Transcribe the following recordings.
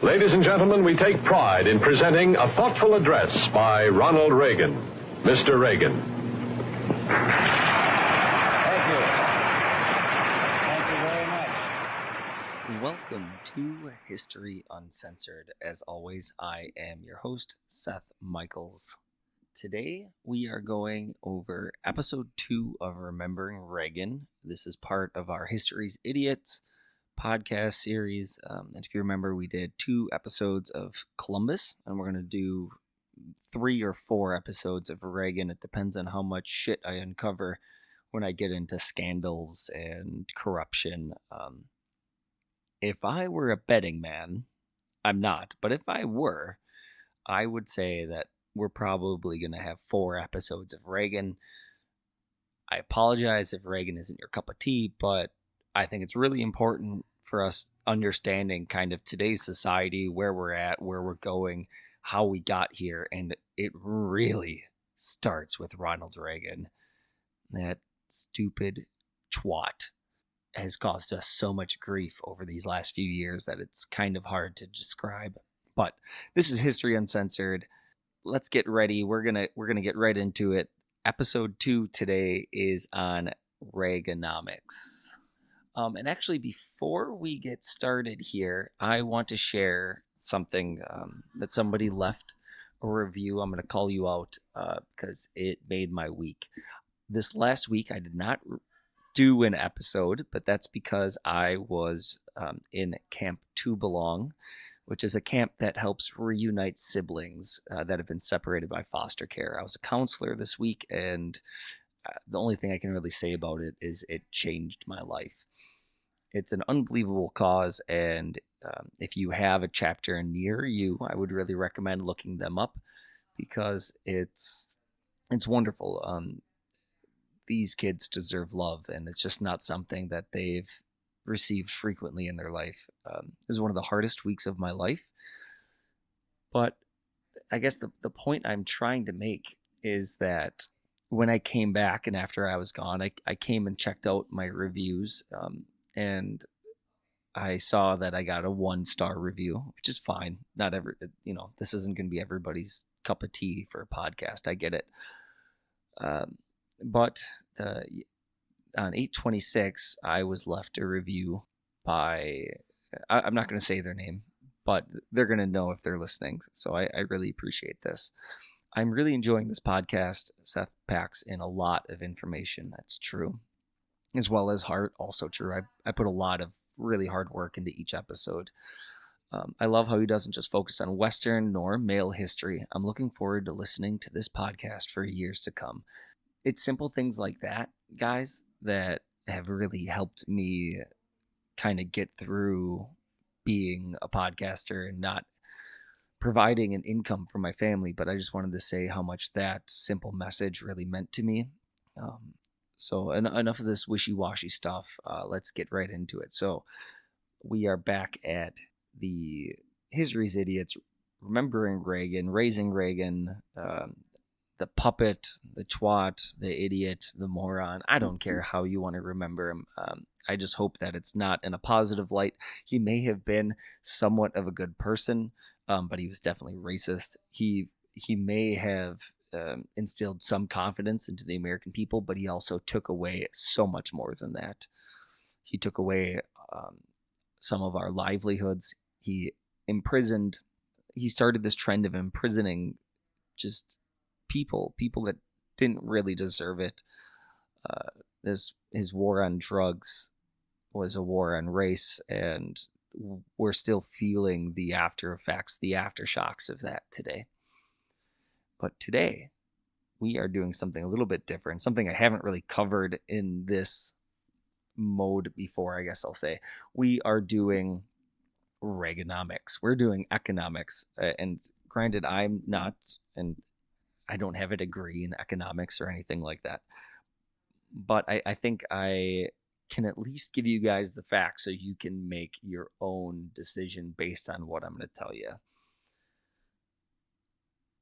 Ladies and gentlemen, we take pride in presenting a thoughtful address by Ronald Reagan. Mr. Reagan. Thank you. Thank you very much. Welcome to History Uncensored. As always, I am your host, Seth Michaels. Today, we are going over episode 2 of Remembering Reagan. This is part of our Histories Idiots podcast series. And if you remember, we did 2 episodes of Columbus, and we're going to do 3 or 4 episodes of Reagan. It depends on how much shit I uncover when I get into scandals and corruption. If I were a betting man, I'm not, but if I were, I would say that we're probably going to have 4 episodes of Reagan. I apologize if Reagan isn't your cup of tea, but I think it's really important for us understanding kind of today's society, where we're at, where we're going, how we got here. And it really starts with Ronald Reagan. That stupid twat has caused us so much grief over these last few years that it's kind of hard to describe. But this is History Uncensored. Let's get ready. We're gonna get right into it. Episode 2 today is on Reaganomics. And actually, before we get started here, I want to share something that somebody left a review. I'm going to call you out because it made my week. This last week, I did not do an episode, but that's because I was in Camp To Belong, which is a camp that helps reunite siblings that have been separated by foster care. I was a counselor this week, and the only thing I can really say about it is it changed my life. It's an unbelievable cause, and if you have a chapter near you, I would really recommend looking them up because it's wonderful. These kids deserve love, and it's just not something that they've received frequently in their life. It was one of the hardest weeks of my life, but I guess the point I'm trying to make is that when I came back and after I was gone, I came and checked out my reviews, and I saw that I got a 1-star review, which is fine. Not every, this isn't going to be everybody's cup of tea for a podcast. I get it. But on 8/26, I was left a review by, I'm not going to say their name, but they're going to know if they're listening. So I really appreciate this. I'm really enjoying this podcast. Seth packs in a lot of information. That's true. As well as heart, also true. I put a lot of really hard work into each episode. I love how he doesn't just focus on Western nor male history. I'm looking forward to listening to this podcast for years to come. It's simple things like that, guys, that have really helped me kind of get through being a podcaster and not providing an income for my family. But I just wanted to say how much that simple message really meant to me. So enough of this wishy-washy stuff. Let's get right into it. So we are back at the Histories Idiots, Remembering Reagan, Raising Reagan, the puppet, the twat, the idiot, the moron. I don't care how you want to remember him. I just hope that it's not in a positive light. He may have been somewhat of a good person, but he was definitely racist. He may have instilled some confidence into the American people, but he also took away so much more than that. He took away some of our livelihoods. He started this trend of imprisoning just people that didn't really deserve it. His war on drugs was a war on race, and we're still feeling the after effects, the aftershocks of that today. But today, we are doing something a little bit different, something I haven't really covered in this mode before, I guess I'll say. We are doing Reaganomics. We're doing economics. And granted, I'm not, and I don't have a degree in economics or anything like that. But I think I can at least give you guys the facts so you can make your own decision based on what I'm going to tell you.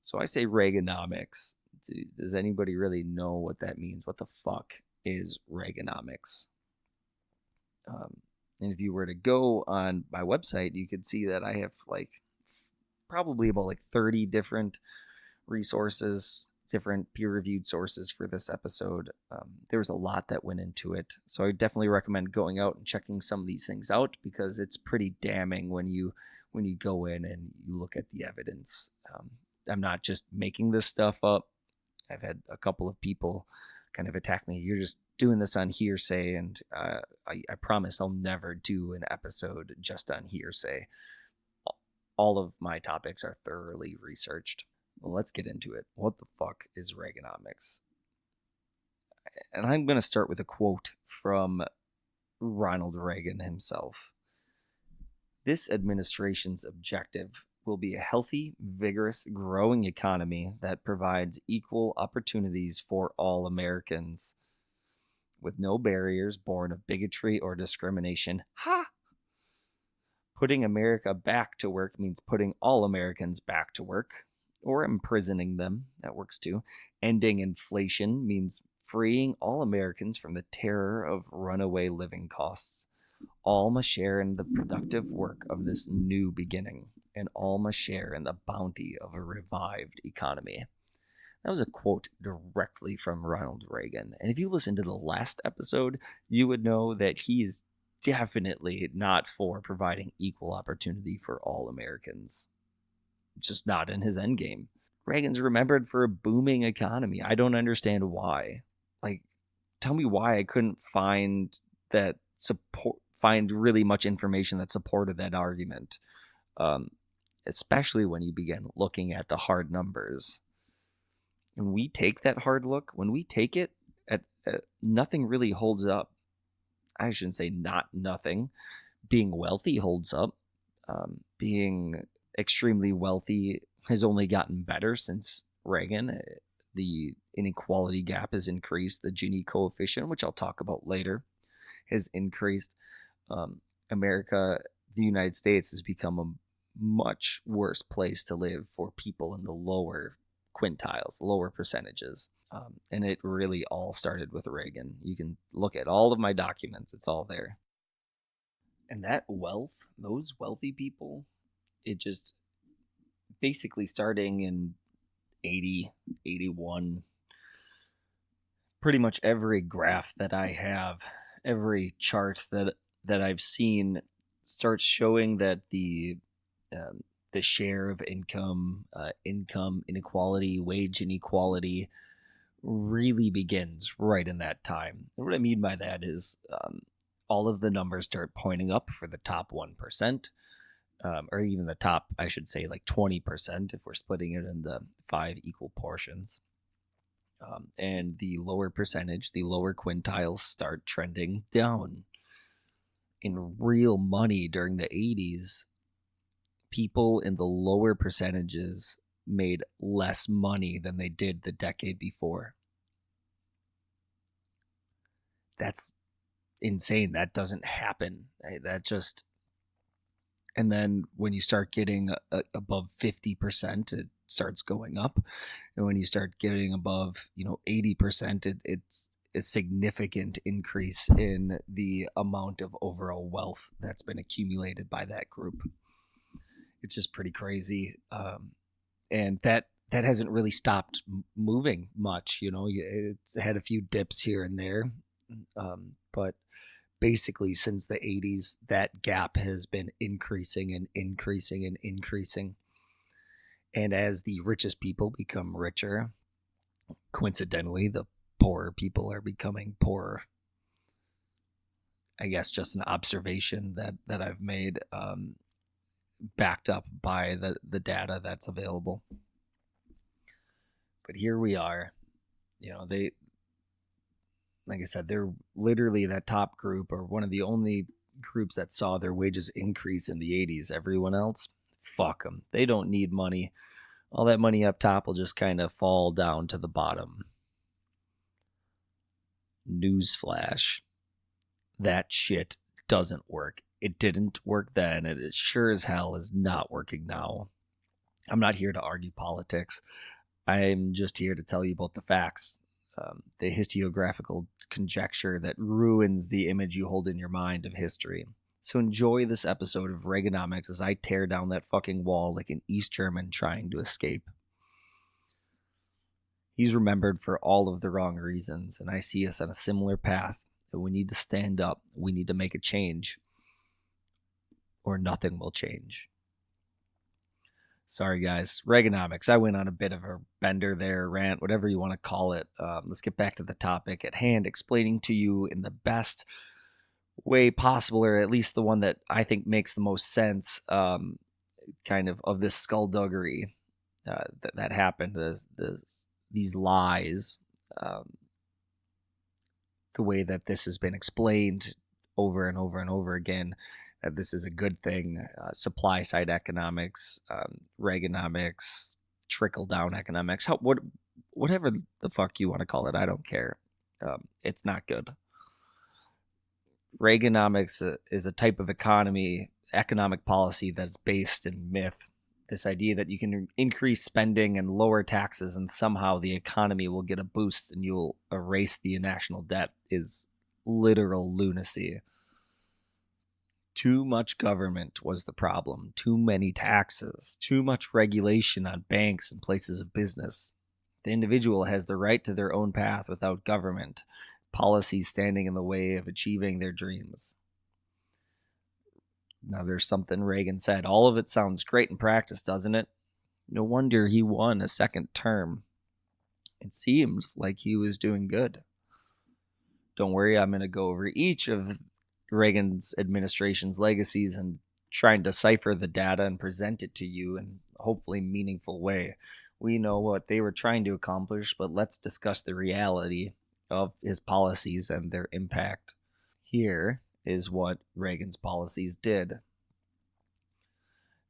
So I say Reaganomics. Does anybody really know what that means? What the fuck is Reaganomics? And if you were to go on my website, you could see that I have like probably about like 30 different resources, different peer-reviewed sources for this episode. There was a lot that went into it. So I definitely recommend going out and checking some of these things out, because it's pretty damning when you go in and you look at the evidence. I'm not just making this stuff up. I've had a couple of people kind of attack me. You're just doing this on hearsay, and I promise I'll never do an episode just on hearsay. All of my topics are thoroughly researched. Well, let's get into it. What the fuck is Reaganomics? And I'm going to start with a quote from Ronald Reagan himself. This administration's objective will be a healthy, vigorous, growing economy that provides equal opportunities for all Americans, with no barriers born of bigotry or discrimination. Ha! Putting America back to work means putting all Americans back to work, or imprisoning them. That works too. Ending inflation means freeing all Americans from the terror of runaway living costs. All must share in the productive work of this new beginning, and all must share in the bounty of a revived economy. That was a quote directly from Ronald Reagan. And if you listen to the last episode, you would know that he is definitely not for providing equal opportunity for all Americans. Just not in his endgame. Reagan's remembered for a booming economy. I don't understand why. Like, tell me why I couldn't find really much information that supported that argument. Especially when you begin looking at the hard numbers. When we take that hard look, when we take it, nothing really holds up. I shouldn't say not nothing. Being wealthy holds up. Being extremely wealthy has only gotten better since Reagan. The inequality gap has increased. The Gini coefficient, which I'll talk about later, has increased. America, the United States, has become a much worse place to live for people in the lower quintiles, lower percentages. And it really all started with Reagan. You can look at all of my documents. It's all there. And that wealth, those wealthy people, it just basically starting in 80, 81, pretty much every graph that I have, every chart that I've seen starts showing that the share of income inequality, wage inequality really begins right in that time. And what I mean by that is all of the numbers start pointing up for the top 1%, or even the top, I should say, like 20% if we're splitting it into 5 equal portions. And the lower percentage, the lower quintiles start trending down. In real money during the 80s, people in the lower percentages made less money than they did the decade before. That's insane. That doesn't happen. That just... And then when you start getting above 50%, it starts going up. And when you start getting above, 80%, it's a significant increase in the amount of overall wealth that's been accumulated by that group. It's just pretty crazy. And that hasn't really stopped moving much. It's had a few dips here and there. But basically since the 80s, that gap has been increasing and increasing and increasing. And as the richest people become richer, coincidentally, the poorer people are becoming poorer. I guess just an observation that I've made, backed up by the data that's available. But here we are. They, like I said, they're literally that top group, or one of the only groups that saw their wages increase in the 80s. Everyone else, fuck them. They don't need money. All that money up top will just kind of fall down to the bottom. Newsflash. That shit doesn't work. It didn't work then, and it sure as hell is not working now. I'm not here to argue politics. I'm just here to tell you about the facts. The historiographical conjecture that ruins the image you hold in your mind of history. So enjoy this episode of Reaganomics as I tear down that fucking wall like an East German trying to escape. He's remembered for all of the wrong reasons, and I see us on a similar path. That we need to stand up. We need to make a change, or nothing will change. Sorry, guys. Reaganomics. I went on a bit of a bender there, rant, whatever you want to call it. Let's get back to the topic at hand, explaining to you in the best way possible, or at least the one that I think makes the most sense, kind of this skullduggery that happened, these lies, the way that this has been explained over and over and over again, that this is a good thing, supply side economics, Reaganomics, trickle down economics, whatever the fuck you want to call it, I don't care. It's not good. Reaganomics is a type of economic policy that's based in myth. This idea that you can increase spending and lower taxes and somehow the economy will get a boost and you'll erase the national debt is literal lunacy. Too much government was the problem. Too many taxes. Too much regulation on banks and places of business. The individual has the right to their own path without government policies standing in the way of achieving their dreams. Now, there's something Reagan said. All of it sounds great in practice, doesn't it? No wonder he won a second term. It seems like he was doing good. Don't worry, I'm going to go over each of Reagan's administration's legacies and try and decipher the data and present it to you in a hopefully meaningful way. We know what they were trying to accomplish, but let's discuss the reality of his policies and their impact. Here is what Reagan's policies did.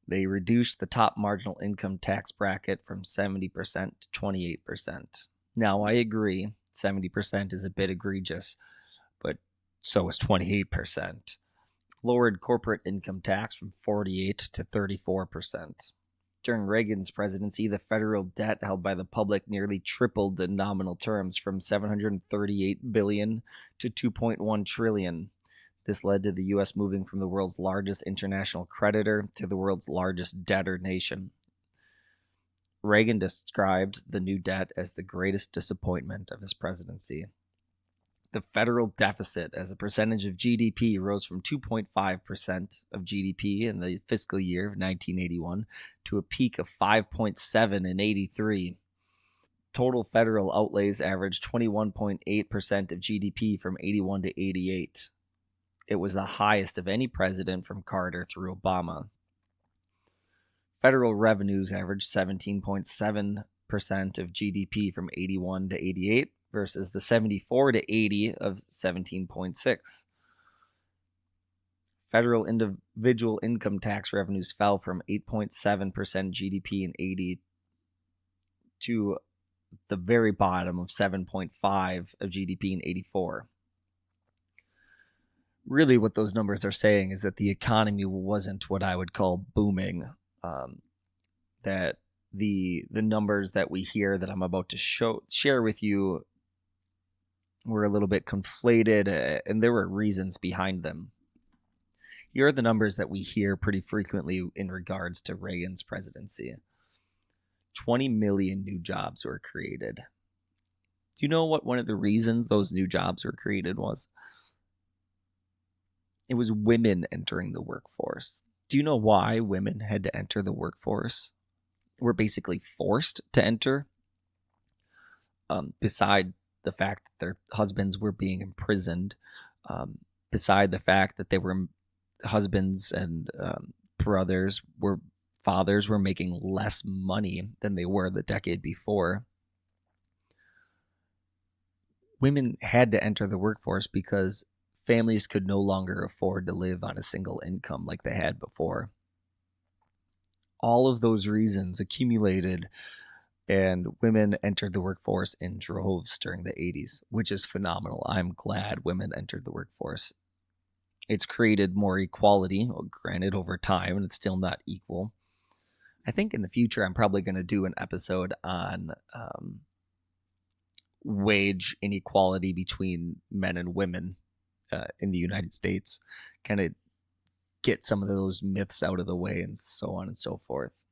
They reduced the top marginal income tax bracket from 70% to 28%. Now, I agree, 70% is a bit egregious, but so is 28%. Lowered corporate income tax from 48 to 34%. During Reagan's presidency, the federal debt held by the public nearly tripled in nominal terms from $738 billion to $2.1 trillion. This led to the U.S. moving from the world's largest international creditor to the world's largest debtor nation. Reagan described the new debt as the greatest disappointment of his presidency. The federal deficit as a percentage of GDP rose from 2.5% of GDP in the fiscal year of 1981 to a peak of 5.7 in 83. Total federal outlays averaged 21.8% of GDP from 81 to 88. It was the highest of any president from Carter through Obama. Federal revenues averaged 17.7% of GDP from 81 to 88 versus the 74 to 80 of 17.6. Federal individual income tax revenues fell from 8.7% GDP in 80 to the very bottom of 7.5 of GDP in 84. Really what those numbers are saying is that the economy wasn't what I would call booming. That the numbers that we hear that I'm about to share with you were a little bit conflated, and there were reasons behind them. Here are the numbers that we hear pretty frequently in regards to Reagan's presidency. 20 million new jobs were created. Do you know what one of the reasons those new jobs were created was? It was women entering the workforce. Do you know why women had to enter the workforce? Were basically forced to enter. Beside the fact that their husbands were being imprisoned, beside the fact that they were husbands and fathers were making less money than they were the decade before. Women had to enter the workforce because families could no longer afford to live on a single income like they had before. All of those reasons accumulated, and women entered the workforce in droves during the 80s, which is phenomenal. I'm glad women entered the workforce. It's created more equality, granted over time, and it's still not equal. I think in the future I'm probably going to do an episode on wage inequality between men and women in the United States, kind of get some of those myths out of the way and so on and so forth.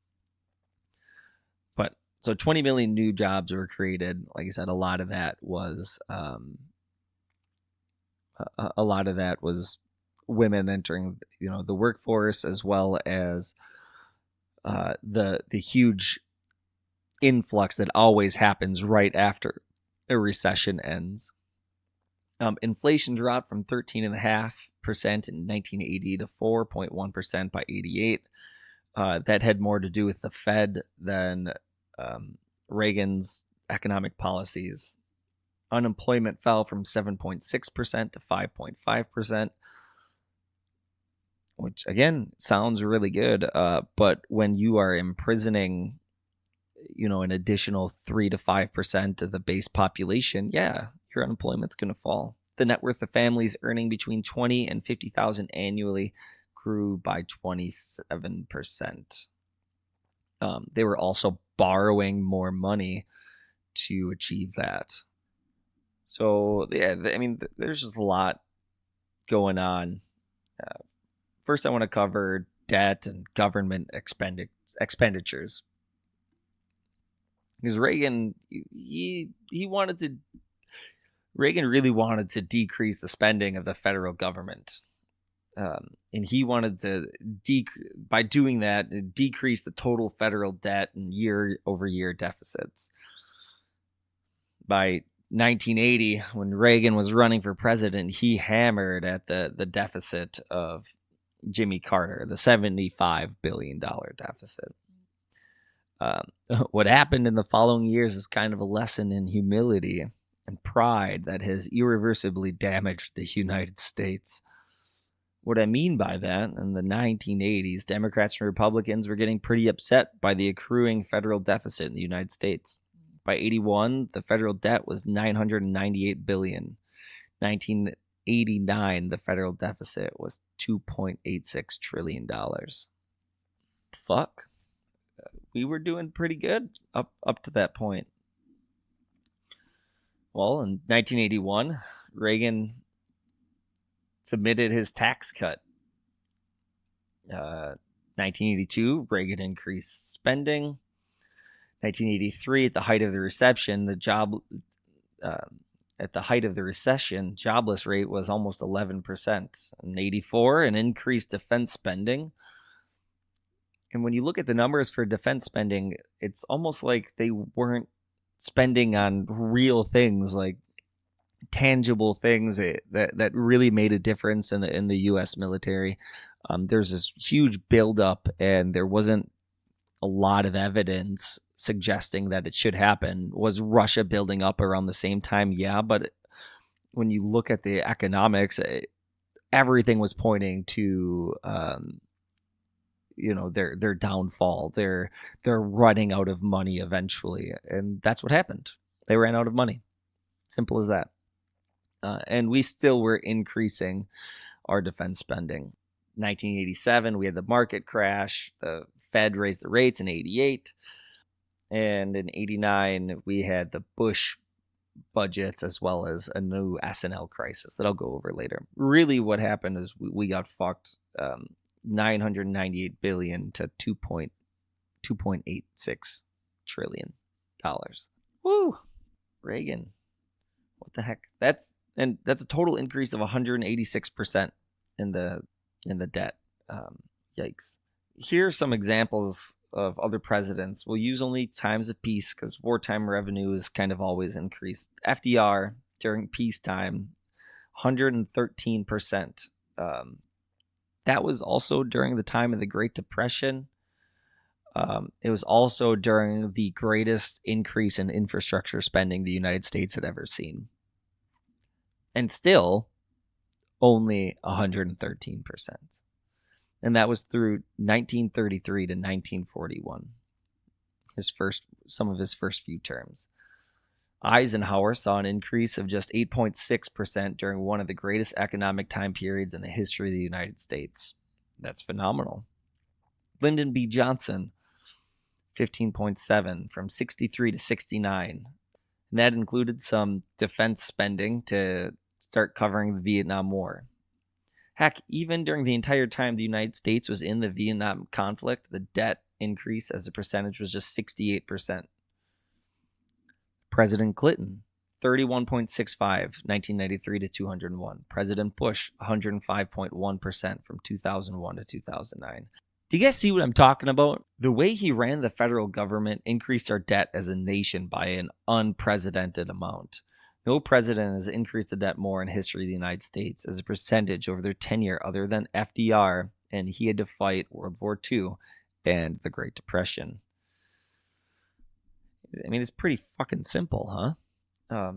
But so 20 million new jobs were created. Like I said, a lot of that was women entering, the workforce, as well as the huge influx that always happens right after a recession ends. Inflation dropped from 13.5% in 1980 to 4.1% by 88. That had more to do with the Fed than Reagan's economic policies. Unemployment fell from 7.6% to 5.5%, which again sounds really good. But when you are imprisoning, an additional 3 to 5% of the base population, yeah, your unemployment's going to fall. The net worth of families earning between $20,000 and $50,000 annually grew by 27%. They were also borrowing more money to achieve that. So, yeah, there's just a lot going on. First, I want to cover debt and government expenditures. Because Reagan, Reagan really wanted to decrease the spending of the federal government. And he wanted to, by doing that, decrease the total federal debt and year-over-year deficits. By 1980, when Reagan was running for president, he hammered at the deficit of Jimmy Carter, the $75 billion deficit. What happened in the following years is kind of a lesson in humility and pride that has irreversibly damaged the United States. What I mean by that, in the 1980s, Democrats and Republicans were getting pretty upset by the accruing federal deficit in the United States. By 81, the federal debt was $998 billion. 1989, the federal deficit was $2.86 trillion. Fuck. We were doing pretty good up to that point. Well, in 1981, Reagan submitted his tax cut. 1982, Reagan increased spending. 1983, at the height of the recession, jobless rate was almost 11%. In 84, an increased defense spending. And when you look at the numbers for defense spending, it's almost like they weren't spending on real things, like tangible things that really made a difference in the U.S. military. There's this huge buildup, and there wasn't a lot of evidence suggesting that it should happen. Was Russia building up around the same time? Yeah, but when you look at the economics, everything was pointing to their downfall. They're running out of money eventually, and that's what happened. They ran out of money. Simple as that. And we still were increasing our defense spending. 1987, we had the market crash. The Fed raised the rates in 88. And in 89, we had the Bush budgets, as well as a new S&L crisis that I'll go over later. Really what happened is we got fucked. $998 billion to $2.86 trillion. Woo! Reagan. What the heck? That's a total increase of 186% in the debt. Yikes. Here are some examples of other presidents. We'll use only times of peace because wartime revenue is kind of always increased. FDR during peacetime, 113%. That was also during the time of the Great Depression. It was also during the greatest increase in infrastructure spending the United States had ever seen. And still, only 113%. And that was through 1933 to 1941. Some of his first few terms. Eisenhower saw an increase of just 8.6% during one of the greatest economic time periods in the history of the United States. That's phenomenal. Lyndon B. Johnson, 15.7% from 63 to 69. And that included some defense spending to start covering the Vietnam War. Heck, even during the entire time the United States was in the Vietnam conflict, the debt increase as a percentage was just 68%. President Clinton, 31.65, 1993 to 201. President Bush, 105.1% from 2001 to 2009. Do you guys see what I'm talking about? The way he ran the federal government increased our debt as a nation by an unprecedented amount. No president has increased the debt more in history of the United States as a percentage over their tenure other than FDR, and he had to fight World War II and the Great Depression. I mean, it's pretty fucking simple, huh?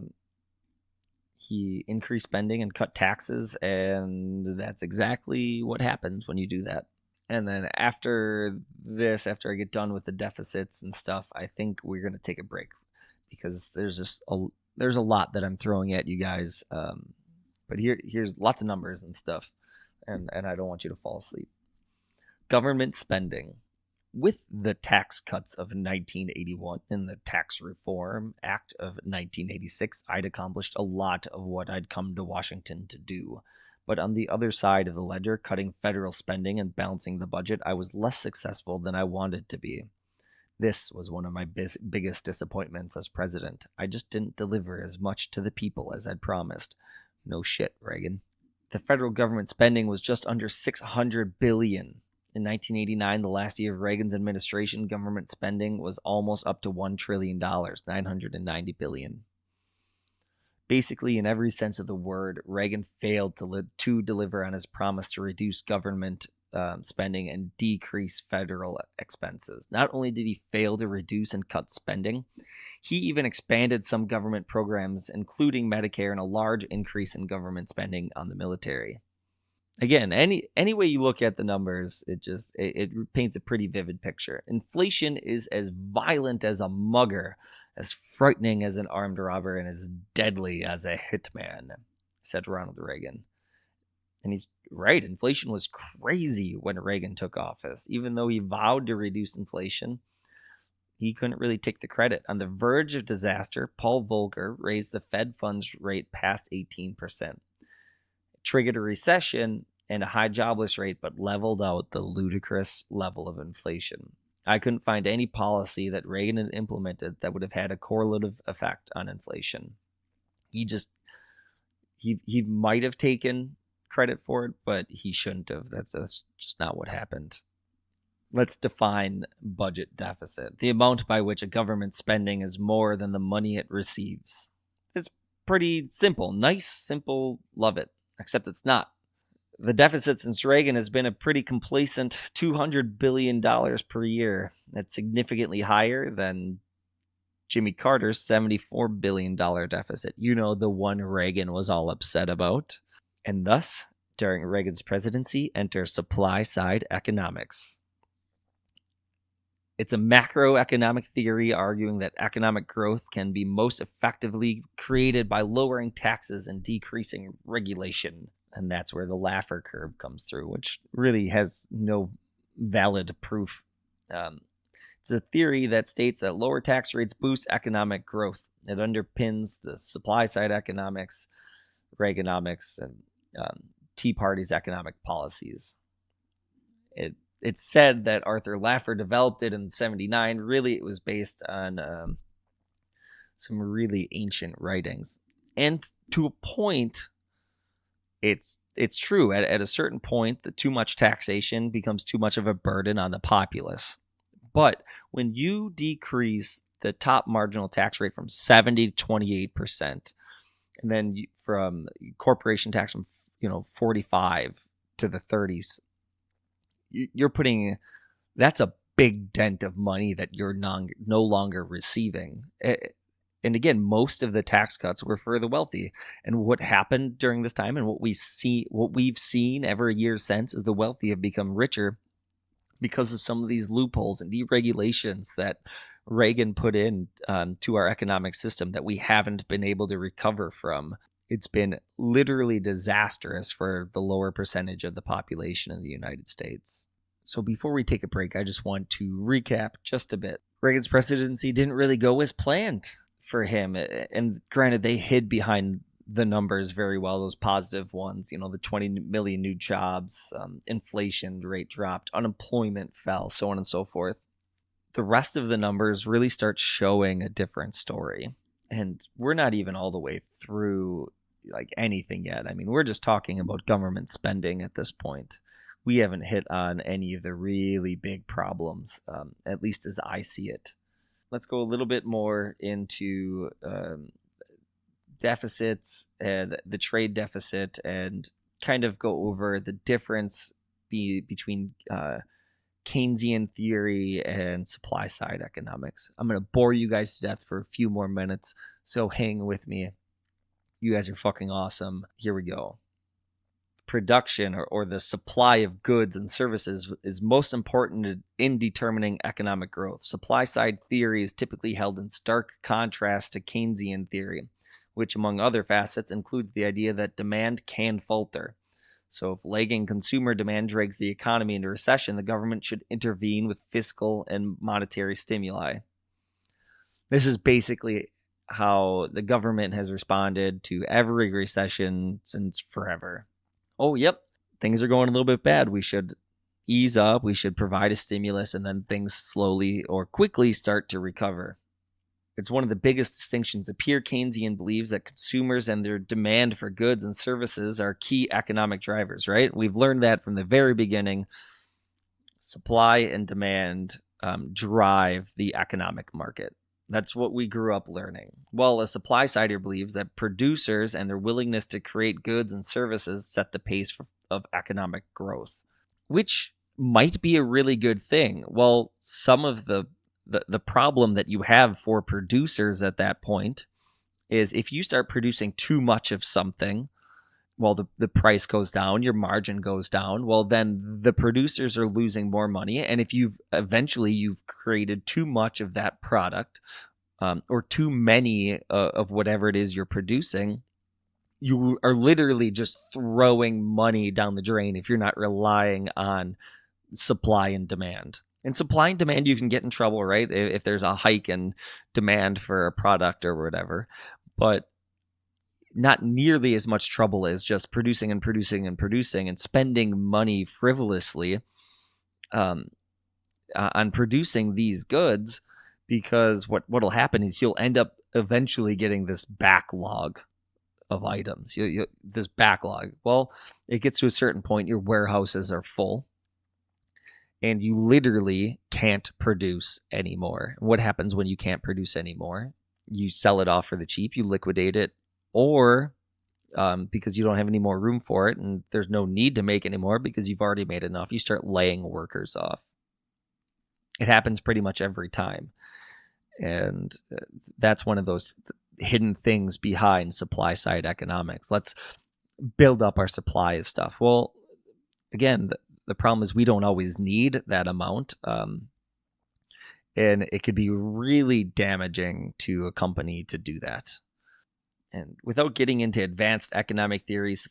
He increased spending and cut taxes, and that's exactly what happens when you do that. And then after I get done with the deficits and stuff, I think we're going to take a break because there's a lot that I'm throwing at you guys. But here's lots of numbers and stuff, and I don't want you to fall asleep. Government spending. With the tax cuts of 1981 and the Tax Reform Act of 1986, I'd accomplished a lot of what I'd come to Washington to do. But on the other side of the ledger, cutting federal spending and balancing the budget, I was less successful than I wanted to be. This was one of my biggest disappointments as president. I just didn't deliver as much to the people as I'd promised. No shit, Reagan. The federal government spending was just under $600 billion. In 1989, the last year of Reagan's administration, government spending was almost up to $1 trillion, $990 billion. Basically, in every sense of the word, Reagan failed to deliver on his promise to reduce government spending and decrease federal expenses. Not only did he fail to reduce and cut spending, he even expanded some government programs, including Medicare, and a large increase in government spending on the military. Again, any way you look at the numbers, it paints a pretty vivid picture. Inflation is as violent as a mugger, as frightening as an armed robber, and as deadly as a hitman, said Ronald Reagan. And he's right. Inflation was crazy when Reagan took office. Even though he vowed to reduce inflation, he couldn't really take the credit. On the verge of disaster, Paul Volcker raised the Fed funds rate past 18%. It triggered a recession and a high jobless rate, but leveled out the ludicrous level of inflation. I couldn't find any policy that Reagan had implemented that would have had a correlative effect on inflation. He might have taken credit for it, but he shouldn't have. That's just not what happened. Let's define budget deficit. The amount by which a government spending is more than the money it receives. It's pretty simple. Nice, simple, love it. Except it's not. The deficit since Reagan has been a pretty complacent $200 billion per year. That's significantly higher than Jimmy Carter's $74 billion deficit. You know, the one Reagan was all upset about. And thus, during Reagan's presidency, enter supply-side economics. It's a macroeconomic theory arguing that economic growth can be most effectively created by lowering taxes and decreasing regulation. And that's where the Laffer curve comes through, which really has no valid proof. It's a theory that states that lower tax rates boost economic growth. It underpins the supply-side economics, Reaganomics, and Tea Party's economic policies. It's said that Arthur Laffer developed it in 1979. Really, it was based on some really ancient writings. And to a point, it's true. At a certain point, the too much taxation becomes too much of a burden on the populace. But when you decrease the top marginal tax rate from 70 to 28%, and then from corporation tax from 45 to the 30s, you're putting, that's a big dent of money that you're no longer receiving. And again, most of the tax cuts were for the wealthy. And what happened during this time, and what we've seen every year since, is the wealthy have become richer because of some of these loopholes and deregulations that Reagan put in to our economic system that we haven't been able to recover from. It's been literally disastrous for the lower percentage of the population in the United States. So before we take a break, I just want to recap just a bit. Reagan's presidency didn't really go as planned for him. And granted, they hid behind the numbers very well, those positive ones, the 20 million new jobs, inflation rate dropped, unemployment fell, so on and so forth. The rest of the numbers really start showing a different story. And we're not even all the way through like anything yet. I mean, we're just talking about government spending at this point. We haven't hit on any of the really big problems, at least as I see it. Let's go a little bit more into deficits and the trade deficit, and kind of go over the difference between Keynesian theory and supply side economics. I'm going to bore you guys to death for a few more minutes, so hang with me. You guys are fucking awesome. Here we go. Production or the supply of goods and services is most important in determining economic growth. Supply side theory is typically held in stark contrast to Keynesian theory, which among other facets includes the idea that demand can falter. So if lagging consumer demand drags the economy into recession, the government should intervene with fiscal and monetary stimuli. This is basically how the government has responded to every recession since forever. Oh, yep, things are going a little bit bad. We should ease up, we should provide a stimulus, and then things slowly or quickly start to recover. It's one of the biggest distinctions. A pure Keynesian believes that consumers and their demand for goods and services are key economic drivers, right? We've learned that from the very beginning. Supply and demand drive the economic market. That's what we grew up learning. Well, a supply sider believes that producers and their willingness to create goods and services set the pace of economic growth, which might be a really good thing. Well, some of the problem that you have for producers at that point is if you start producing too much of something, well, the price goes down, your margin goes down. Well, then the producers are losing more money. And if you've created too much of that product, or too many of whatever it is you're producing, you are literally just throwing money down the drain if you're not relying on supply and demand. And supply and demand, you can get in trouble, right? If there's a hike in demand for a product or whatever. But not nearly as much trouble as just producing and producing and producing and spending money frivolously on producing these goods, because what'll happen is you'll end up eventually getting this backlog of items. This backlog. Well, it gets to a certain point, your warehouses are full, and you literally can't produce anymore. What happens when you can't produce anymore? You sell it off for the cheap, you liquidate it, or because you don't have any more room for it and there's no need to make anymore because you've already made enough, you start laying workers off. It happens pretty much every time. And that's one of those hidden things behind supply side economics. Let's build up our supply of stuff. Well, again, the problem is we don't always need that amount. And it could be really damaging to a company to do that. And without getting into advanced economic theories,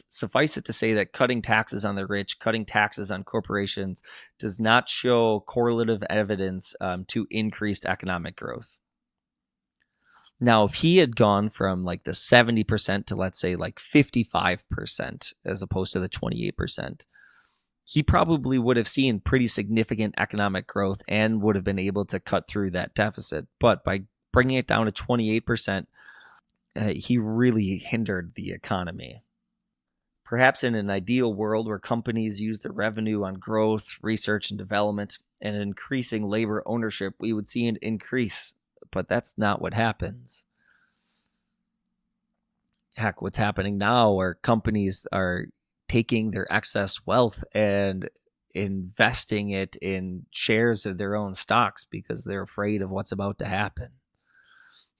suffice it to say that cutting taxes on the rich, cutting taxes on corporations does not show correlative evidence to increased economic growth. Now, if he had gone from like the 70% to, let's say, like 55% as opposed to the 28%, he probably would have seen pretty significant economic growth and would have been able to cut through that deficit. But by bringing it down to 28%, he really hindered the economy. Perhaps in an ideal world where companies use their revenue on growth, research and development, and increasing labor ownership, we would see an increase. But that's not what happens. Heck, what's happening now are companies are taking their excess wealth and investing it in shares of their own stocks because they're afraid of what's about to happen.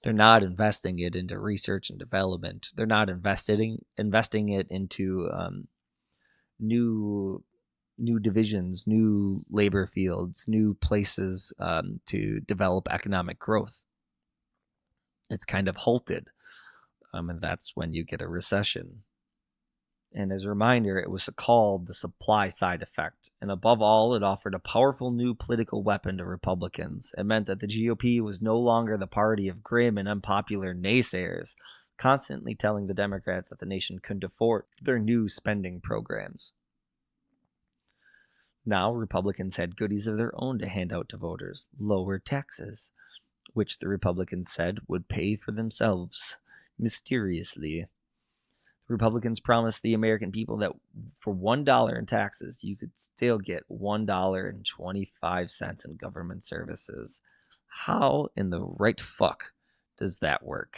They're not investing it into research and development. They're not investing it into new divisions, new labor fields, new places to develop economic growth. It's kind of halted, and that's when you get a recession. And as a reminder, it was called the supply side effect. And above all, it offered a powerful new political weapon to Republicans. It meant that the GOP was no longer the party of grim and unpopular naysayers, constantly telling the Democrats that the nation couldn't afford their new spending programs. Now, Republicans had goodies of their own to hand out to voters, lower taxes, which the Republicans said would pay for themselves mysteriously. Republicans promised the American people that for $1 in taxes, you could still get $1.25 in government services. How in the right fuck does that work?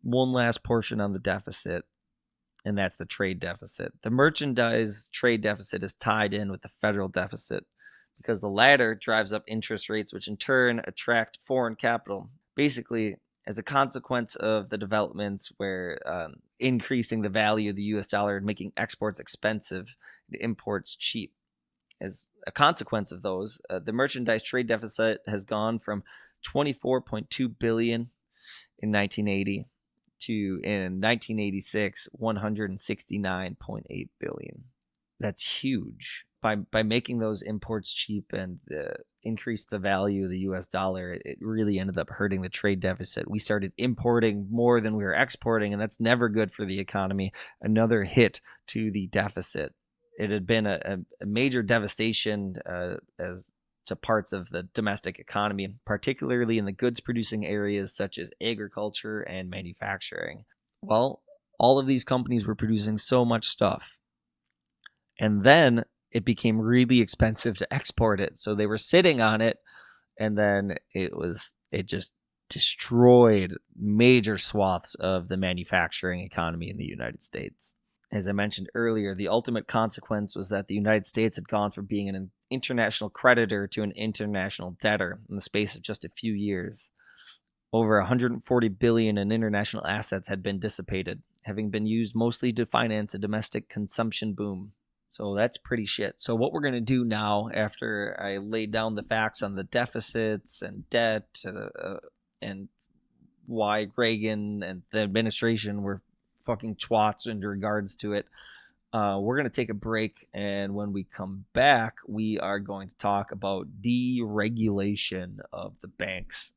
One last portion on the deficit, and that's the trade deficit. The merchandise trade deficit is tied in with the federal deficit because the latter drives up interest rates, which in turn attract foreign capital. Basically, as a consequence of the developments where increasing the value of the U.S. dollar and making exports expensive and imports cheap. As a consequence of those, the merchandise trade deficit has gone from $24.2 billion in 1980 to, in 1986, $169.8 billion. That's huge. By making those imports cheap and increase the value of the U.S. dollar, it really ended up hurting the trade deficit. We started importing more than we were exporting, and that's never good for the economy. Another hit to the deficit. It had been a major devastation as to parts of the domestic economy, particularly in the goods-producing areas such as agriculture and manufacturing. Well, all of these companies were producing so much stuff, and then it became really expensive to export it. So they were sitting on it, and then it just destroyed major swaths of the manufacturing economy in the United States. As I mentioned earlier, the ultimate consequence was that the United States had gone from being an international creditor to an international debtor in the space of just a few years. Over $140 billion in international assets had been dissipated, having been used mostly to finance a domestic consumption boom. So that's pretty shit. So what we're going to do now, after I laid down the facts on the deficits and debt and why Reagan and the administration were fucking twats in regards to it, we're going to take a break. And when we come back, we are going to talk about deregulation of the banks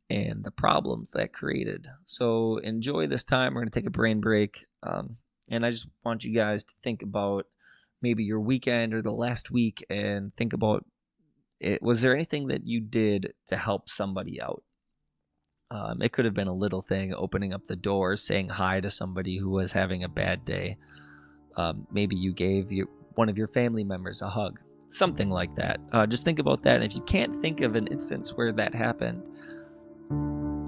and the problems that created. So enjoy this time. We're going to take a brain break. And I just want you guys to think about maybe your weekend or the last week and think about it. Was there anything that you did to help somebody out? It could have been a little thing, opening up the door, saying hi to somebody who was having a bad day. Maybe you gave one of your family members a hug, something like that. Just think about that. And if you can't think of an instance where that happened,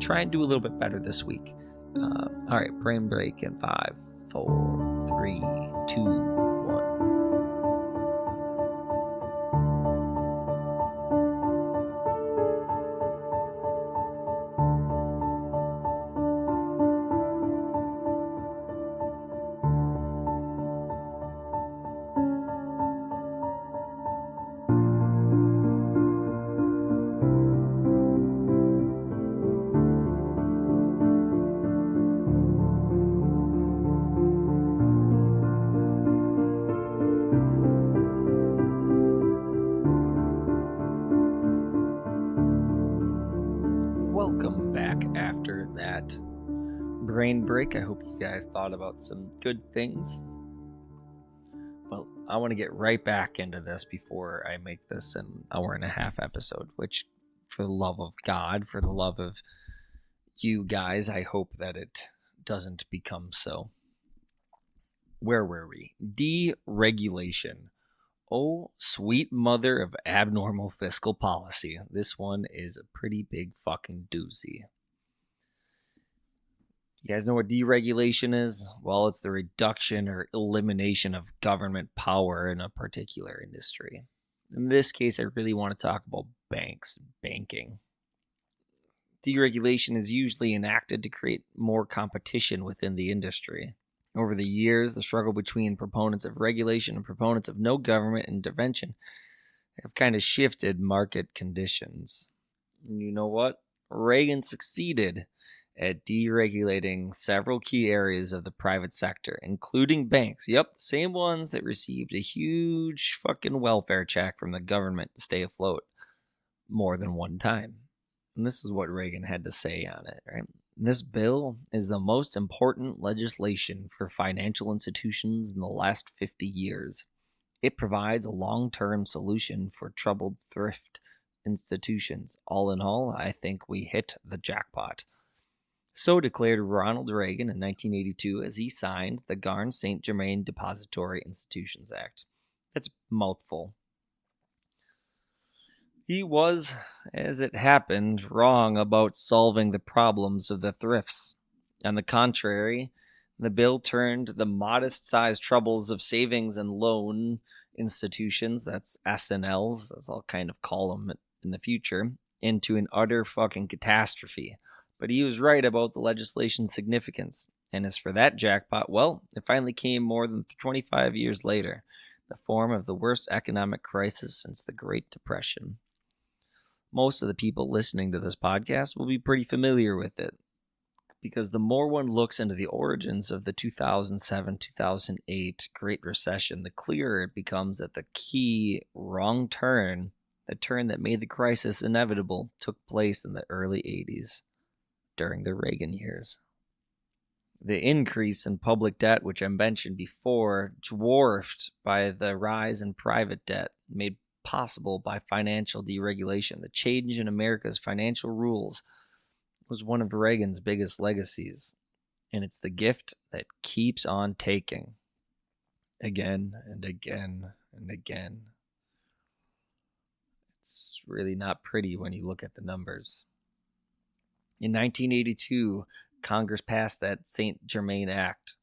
try and do a little bit better this week. All right, brain break in 5, 4, 3, 2, 1. Welcome back after that brain break. I hope you guys thought about some good things. Well, I want to get right back into this before I make this an hour-and-a-half episode, which, for the love of God, for the love of you guys, I hope that it doesn't become so. Where were we? Deregulation. Oh, sweet mother of abnormal fiscal policy. This one is a pretty big fucking doozy. You guys know what deregulation is? Well, it's the reduction or elimination of government power in a particular industry. In this case, I really want to talk about banks and banking. Deregulation is usually enacted to create more competition within the industry. Over the years, the struggle between proponents of regulation and proponents of no government intervention have kind of shifted market conditions. And you know what? Reagan succeeded at deregulating several key areas of the private sector, including banks. Yep, the same ones that received a huge fucking welfare check from the government to stay afloat more than one time. And this is what Reagan had to say on it, right? This bill is the most important legislation for financial institutions in the last 50 years. It provides a long-term solution for troubled thrift institutions. All in all, I think we hit the jackpot. So declared Ronald Reagan in 1982 as he signed the Garn-St. Germain Depository Institutions Act. That's a mouthful. He was, as it happened, wrong about solving the problems of the thrifts. On the contrary, the bill turned the modest-sized troubles of savings and loan institutions, that's S&Ls, as I'll kind of call them in the future, into an utter fucking catastrophe. But he was right about the legislation's significance. And as for that jackpot, well, it finally came more than 25 years later, the form of the worst economic crisis since the Great Depression. Most of the people listening to this podcast will be pretty familiar with it, because the more one looks into the origins of the 2007-2008 Great Recession, the clearer it becomes that the key wrong turn, the turn that made the crisis inevitable, took place in the early 80s, during the Reagan years. The increase in public debt, which I mentioned before, dwarfed by the rise in private debt, made possible by financial deregulation. The change in America's financial rules was one of Reagan's biggest legacies, and it's the gift that keeps on taking, again and again and again. It's really not pretty when you look at the numbers. In 1982, Congress passed that St. Germain Act.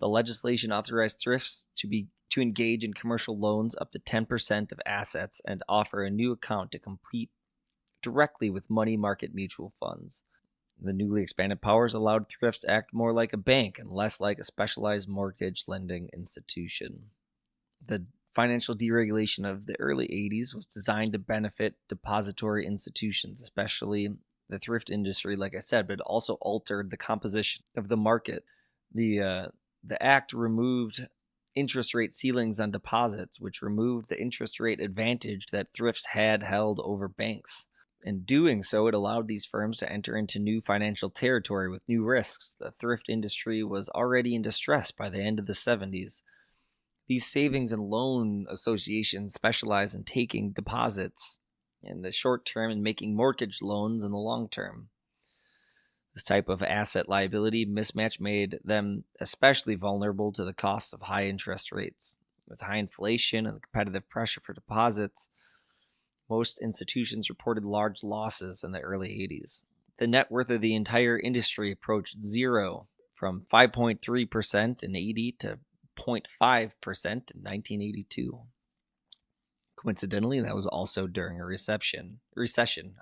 The legislation authorized thrifts to engage in commercial loans up to 10% of assets and offer a new account to compete directly with money market mutual funds. The newly expanded powers allowed thrifts to act more like a bank and less like a specialized mortgage lending institution. The financial deregulation of the early 80s was designed to benefit depository institutions, especially the thrift industry, like I said, but it also altered the composition of the market. The act removed interest rate ceilings on deposits, which removed the interest rate advantage that thrifts had held over banks. In doing so, it allowed these firms to enter into new financial territory with new risks. The thrift industry was already in distress by the end of the 70s. These savings and loan associations specialize in taking deposits in the short term and making mortgage loans in the long term. This type of asset liability mismatch made them especially vulnerable to the cost of high interest rates. With high inflation and the competitive pressure for deposits, most institutions reported large losses in the early 80s. The net worth of the entire industry approached zero, from 5.3% in 80 to 0.5% in 1982. Coincidentally, that was also during a recession. I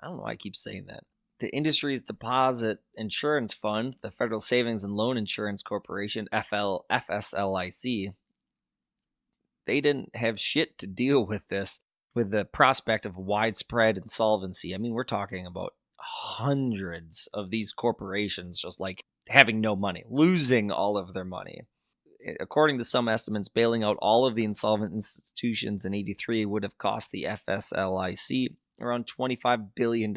don't know why I keep saying that. The industry's deposit insurance fund, the Federal Savings and Loan Insurance Corporation, FSLIC, they didn't have shit to deal with this, with the prospect of widespread insolvency. I mean, we're talking about hundreds of these corporations just like having no money, losing all of their money. According to some estimates, bailing out all of the insolvent institutions in 83 would have cost the FSLIC around $25 billion,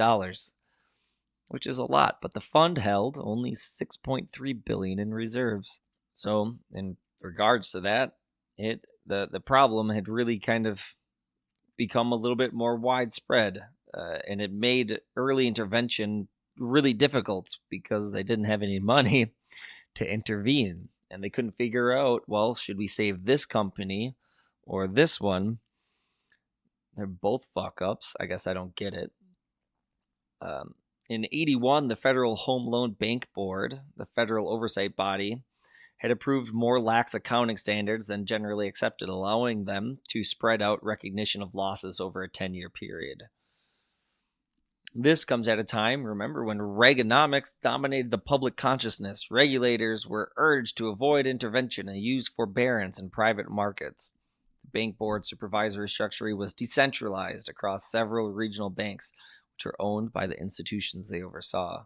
which is a lot, but the fund held only $6.3 billion in reserves. So, in regards to that, the problem had really kind of become a little bit more widespread, and it made early intervention really difficult because they didn't have any money to intervene, and they couldn't figure out, well, should we save this company or this one? They're both fuck-ups. I guess I don't get it. In 81, the Federal Home Loan Bank Board, the federal oversight body, had approved more lax accounting standards than generally accepted, allowing them to spread out recognition of losses over a 10-year period. This comes at a time, remember, when Reaganomics dominated the public consciousness. Regulators were urged to avoid intervention and use forbearance in private markets. The bank board supervisory structure was decentralized across several regional banks, which were owned by the institutions they oversaw.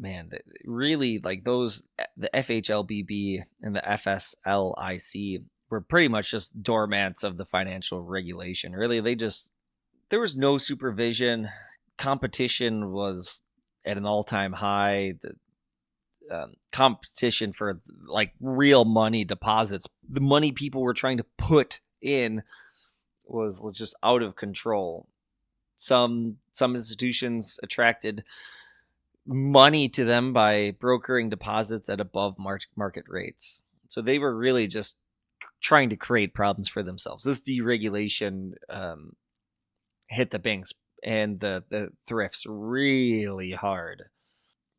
Man, really, like those, the FHLBB and the FSLIC were pretty much just doormats of the financial regulation. Really, there was no supervision. Competition was at an all-time high. The competition for like real money deposits, the money people were trying to put in, was just out of control. Some institutions attracted money to them by brokering deposits at above market rates. So they were really just trying to create problems for themselves. This deregulation hit the banks and the thrifts really hard.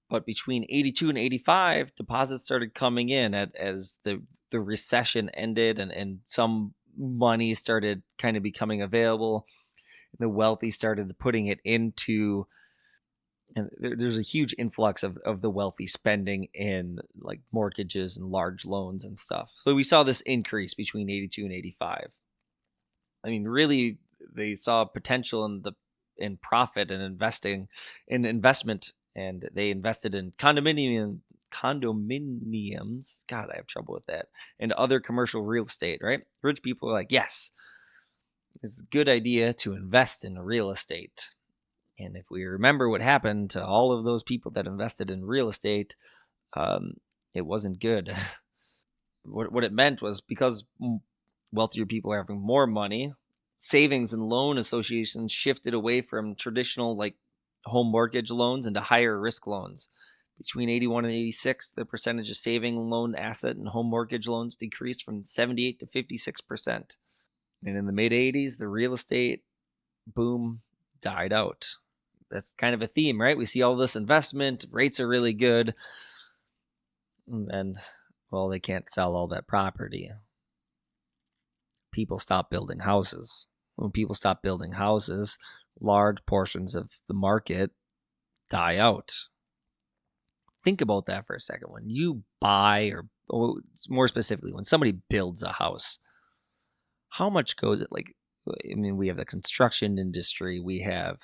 But between 82 and 85, deposits started coming in as the recession ended, and some money started kind of becoming available. The wealthy started putting it into, and there's a huge influx of the wealthy spending in like mortgages and large loans and stuff. So we saw this increase between 82 and 85. I mean, really, they saw potential in profit and investment, and they invested in condominiums. God, I have trouble with that. And other commercial real estate, right? Rich people are like, yes, it's a good idea to invest in real estate. And if we remember what happened to all of those people that invested in real estate, it wasn't good. What it meant was, because wealthier people are having more money, savings and loan associations shifted away from traditional like home mortgage loans into higher risk loans. Between 81 and 86, the percentage of saving loan asset and home mortgage loans decreased from 78 to 56%. And in the mid 80s, the real estate boom died out. That's kind of a theme, right? We see all this investment, rates are really good, and well, they can't sell all that property. People stop building houses. When people stop building houses, large portions of the market die out. Think about that for a second. When you buy, or more specifically, when somebody builds a house, how much goes it? Like, I mean, we have the construction industry, we have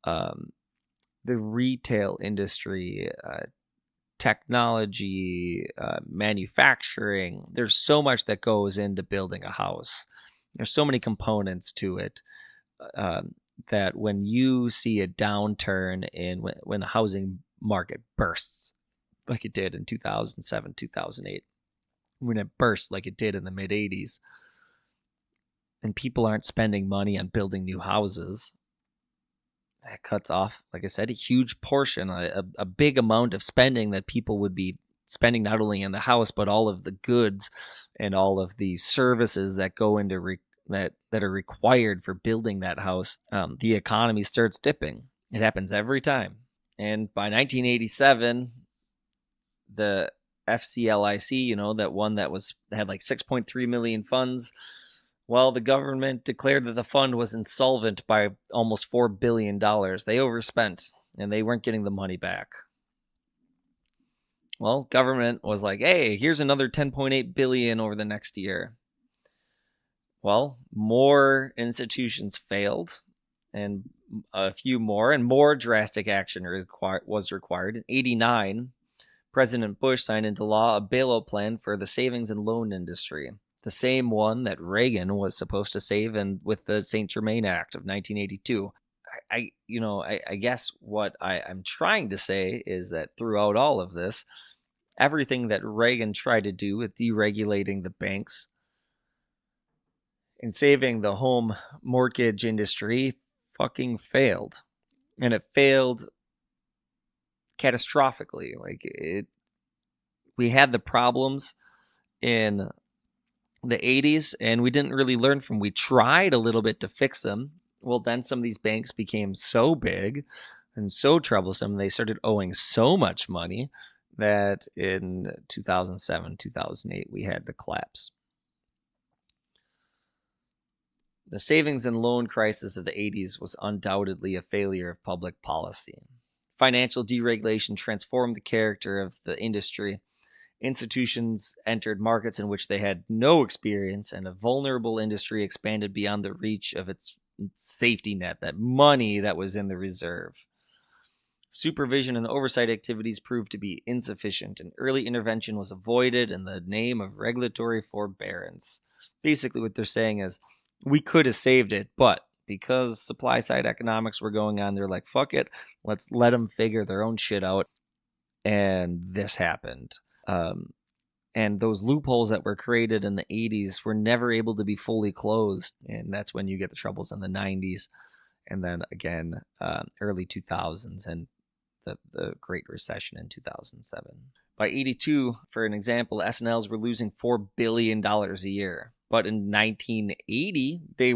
the retail industry, technology, manufacturing. There's so much that goes into building a house. There's so many components to it that when you see a downturn in when the housing market bursts, like it did in 2007, 2008, when it burst like it did in the mid 80s, and people aren't spending money on building new houses, that cuts off, like I said, a huge portion, a big amount of spending that people would be spending not only in the house, but all of the goods and all of the services that go into that are required for building that house. The economy starts dipping. It happens every time. And by 1987, the FCLIC, that one that had like 6.3 million funds, well, the government declared that the fund was insolvent by almost $4 billion. They overspent, and they weren't getting the money back. Well, government was like, hey, here's another $10.8 billion over the next year. Well, more institutions failed, and a few more, and more drastic action was required. In 1989, President Bush signed into law a bailout plan for the savings and loan industry, the same one that Reagan was supposed to save with the St. Germain Act of 1982. I guess what I'm trying to say is that throughout all of this, everything that Reagan tried to do with deregulating the banks and saving the home mortgage industry fucking failed. And it failed catastrophically. We had the problems in the 80s, and we didn't really learn from. We tried a little bit to fix them. Well, then some of these banks became so big and so troublesome, they started owing so much money that in 2007, 2008, we had the collapse. The savings and loan crisis of the 80s was undoubtedly a failure of public policy. Financial deregulation transformed the character of the industry. Institutions entered markets in which they had no experience, and a vulnerable industry expanded beyond the reach of its safety net, that money that was in the reserve. Supervision and oversight activities proved to be insufficient, and early intervention was avoided in the name of regulatory forbearance. Basically, what they're saying is, we could have saved it, but because supply side economics were going on, they're like, fuck it, let's let them figure their own shit out. And this happened. And those loopholes that were created in the 80s were never able to be fully closed. And that's when you get the troubles in the 90s. And then again, early 2000s and the Great Recession in 2007. By 82, for an example, S&Ls were losing $4 billion a year. But in 1980, they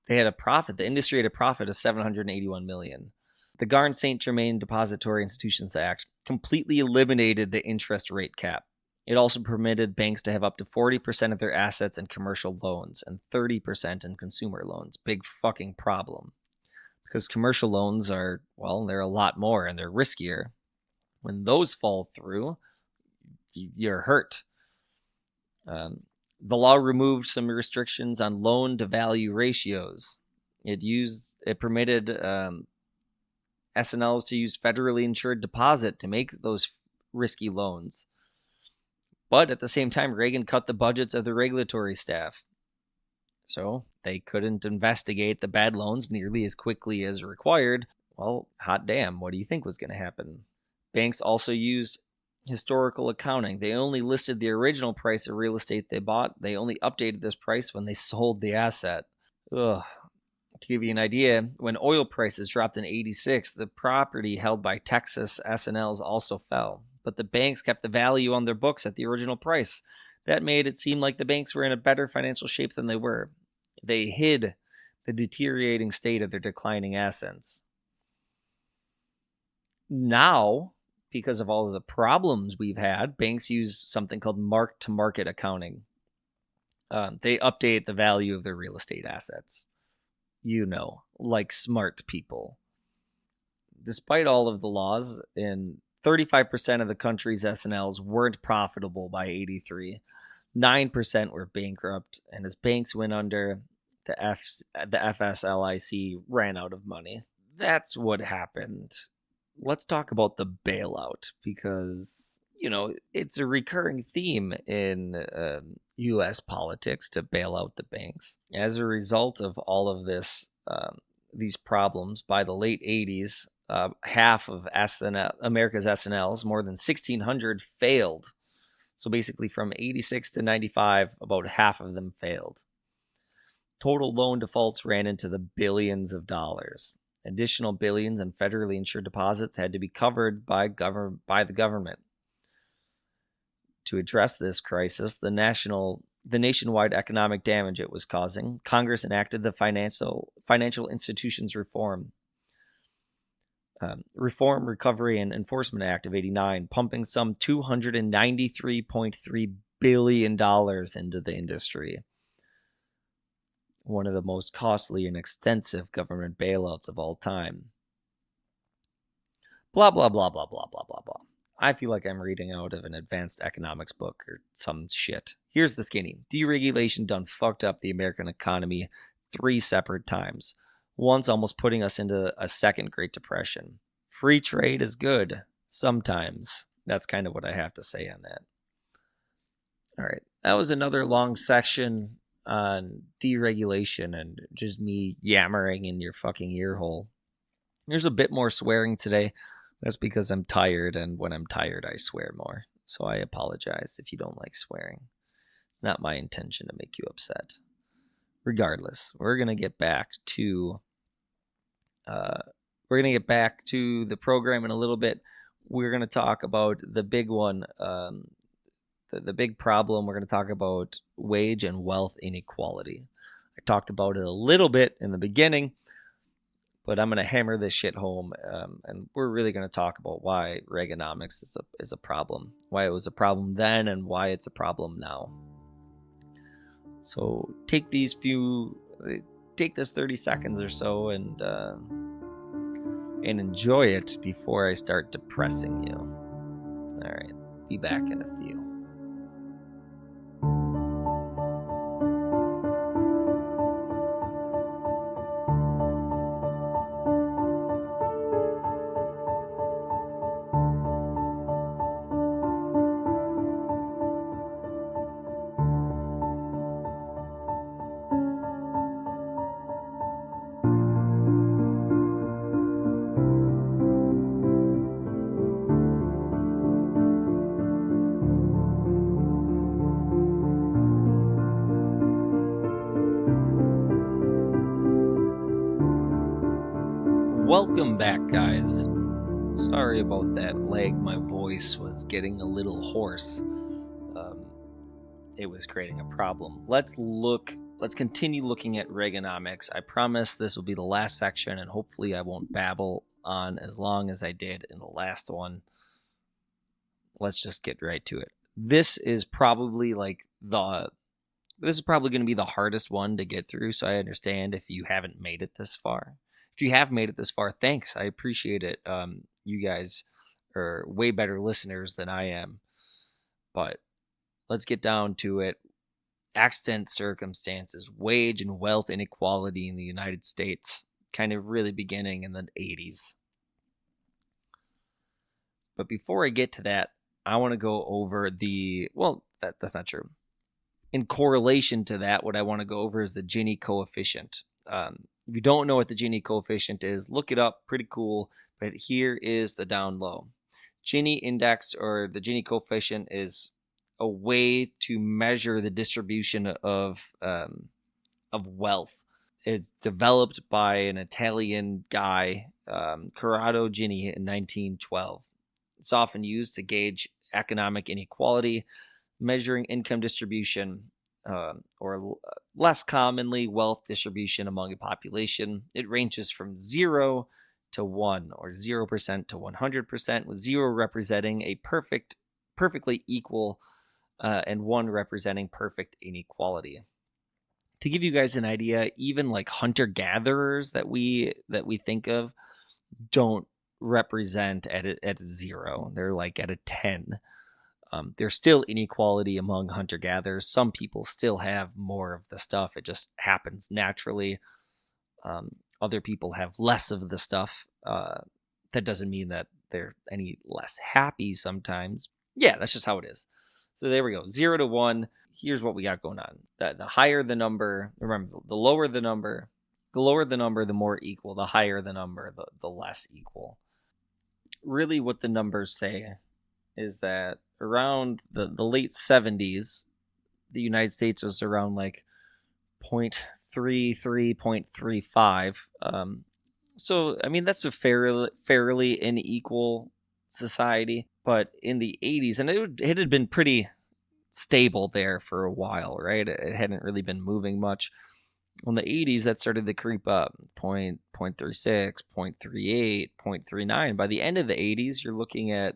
had a profit. The industry had a profit of $781 million. The Garn-St. Germain Depository Institutions Act completely eliminated the interest rate cap. It also permitted banks to have up to 40% of their assets in commercial loans and 30% in consumer loans. Big fucking problem. Because commercial loans are, well, they're a lot more and they're riskier. When those fall through, you're hurt. The law removed some restrictions on loan-to-value ratios. It permitted S&Ls to use federally insured deposit to make those risky loans. But at the same time, Reagan cut the budgets of the regulatory staff. So they couldn't investigate the bad loans nearly as quickly as required. Well, hot damn, what do you think was going to happen? Banks also used historical accounting. They only listed the original price of real estate they bought. They only updated this price when they sold the asset. Ugh. To give you an idea, when oil prices dropped in 86, the property held by Texas S&Ls also fell. But the banks kept the value on their books at the original price. That made it seem like the banks were in a better financial shape than they were. They hid the deteriorating state of their declining assets. Now, because of all of the problems we've had, banks use something called mark-to-market accounting. They update the value of their real estate assets. You know, like smart people. Despite all of the laws, in 35% of the country's S&Ls weren't profitable by 83. 9% were bankrupt, and as banks went under, the FSLIC ran out of money. That's what happened. Let's talk about the bailout, because, you know, it's a recurring theme in U.S. politics to bail out the banks. As a result of all of this, these problems, by the late 80s, half of America's S&Ls, more than 1,600, failed. So basically from 86 to 95, about half of them failed. Total loan defaults ran into the billions of dollars. Additional billions in federally insured deposits had to be covered by the government. To address this crisis, the nationwide economic damage it was causing, Congress enacted the Financial Institutions Reform, Recovery, and Enforcement Act of '89, pumping some $293.3 billion into the industry. One of the most costly and extensive government bailouts of all time. Blah, blah, blah, blah, blah, blah, blah, blah. I feel like I'm reading out of an advanced economics book or some shit. Here's the skinny. Deregulation done fucked up the American economy 3 separate times. Once almost putting us into a second Great Depression. Free trade is good. Sometimes. That's kind of what I have to say on that. All right. That was another long section on deregulation and just me yammering in your fucking ear hole. There's a bit more swearing today. That's because I'm tired, and when I'm tired, I swear more. So I apologize if you don't like swearing. It's not my intention to make you upset. Regardless, we're gonna get back to the program in a little bit. We're gonna talk about the big one, the big problem. We're gonna talk about wage and wealth inequality. I talked about it a little bit in the beginning, but I'm gonna hammer this shit home, and we're really gonna talk about why Reaganomics is a problem, why it was a problem then, and why it's a problem now. So take this 30 seconds or so and enjoy it before I start depressing you. All right, be back in a few. Welcome back, guys. Sorry about that lag. My voice was getting a little hoarse. It was creating a problem. Let's continue looking at Reaganomics. I promise this will be the last section, and hopefully I won't babble on as long as I did in the last one. Let's just get right to it. This is probably going to be the hardest one to get through, so I understand if you haven't made it this far. If you have made it this far, thanks. I appreciate it. You guys are way better listeners than I am. But let's get down to it. Accident circumstances, wage and wealth inequality in the United States, kind of really beginning in the 80s. But before I get to that, I want to go over that's not true. In correlation to that, what I want to go over is the Gini coefficient. If you don't know what the Gini coefficient is, look it up. Pretty cool. But here is the down low. Gini index, or the Gini coefficient, is a way to measure the distribution of wealth. It's developed by an Italian guy, Corrado Gini, in 1912. It's often used to gauge economic inequality, measuring income distribution, or less commonly, wealth distribution among a population. It ranges from 0 to 1, or 0% to 100%, with 0 representing a perfectly equal, and 1 representing perfect inequality. To give you guys an idea, even like hunter-gatherers that we think of don't represent at 0. They're like at a 10. There's still inequality among hunter-gatherers. Some people still have more of the stuff. It just happens naturally. Other people have less of the stuff. That doesn't mean that they're any less happy sometimes. Yeah, that's just how it is. So there we go. 0 to 1. Here's what we got going on. The higher the number, remember, the lower the number, the more equal. The higher the number, the less equal. Really what the numbers say is that around the late 70s, the United States was around like 0.33, 0.35. So, I mean, that's a fairly unequal society. But in the 80s, and it had been pretty stable there for a while, right? It hadn't really been moving much. In the 80s, that started to creep up, 0.36, 0.38, 0.39. By the end of the 80s, you're looking at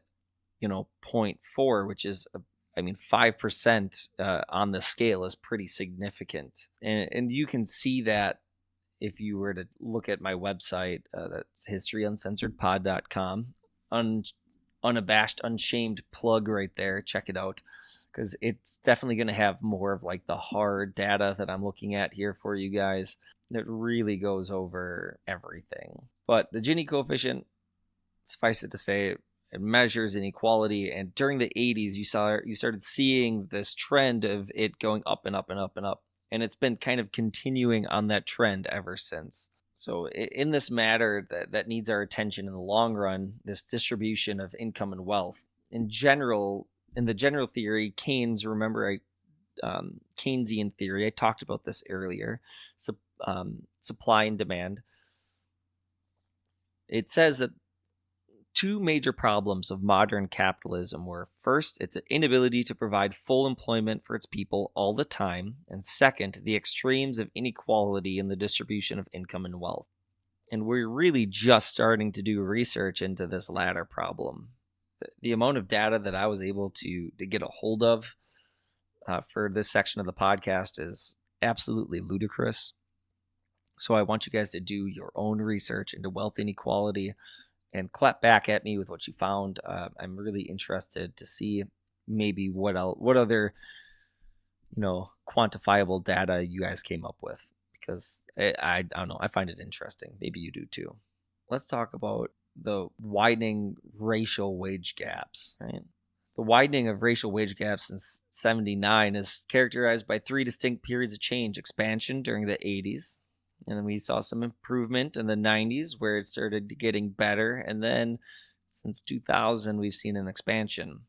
0.4, which is, 5% on the scale is pretty significant. And you can see that if you were to look at my website, that's historyuncensoredpod.com. Unabashed, unshamed plug right there. Check it out, because it's definitely going to have more of like the hard data that I'm looking at here for you guys that really goes over everything. But the Gini coefficient, suffice it to say, it measures inequality, and during the 80s, you started seeing this trend of it going up and up and up and up, and it's been kind of continuing on that trend ever since. So in this matter that needs our attention in the long run, this distribution of income and wealth, in the general theory, Keynes, remember Keynesian theory, I talked about this earlier, supply and demand. It says that two major problems of modern capitalism were, first, its inability to provide full employment for its people all the time, and second, the extremes of inequality in the distribution of income and wealth. And we're really just starting to do research into this latter problem. The amount of data that I was able to get a hold of for this section of the podcast is absolutely ludicrous. So I want you guys to do your own research into wealth inequality and clap back at me with what you found. I'm really interested to see maybe what other quantifiable data you guys came up with, because I don't know, I find it interesting. Maybe you do too. Let's talk about the widening racial wage gaps, right? The widening of racial wage gaps since 1979 is characterized by three distinct periods of change: expansion during the 80s, and then we saw some improvement in the 90s where it started getting better, and then since 2000 we've seen an expansion.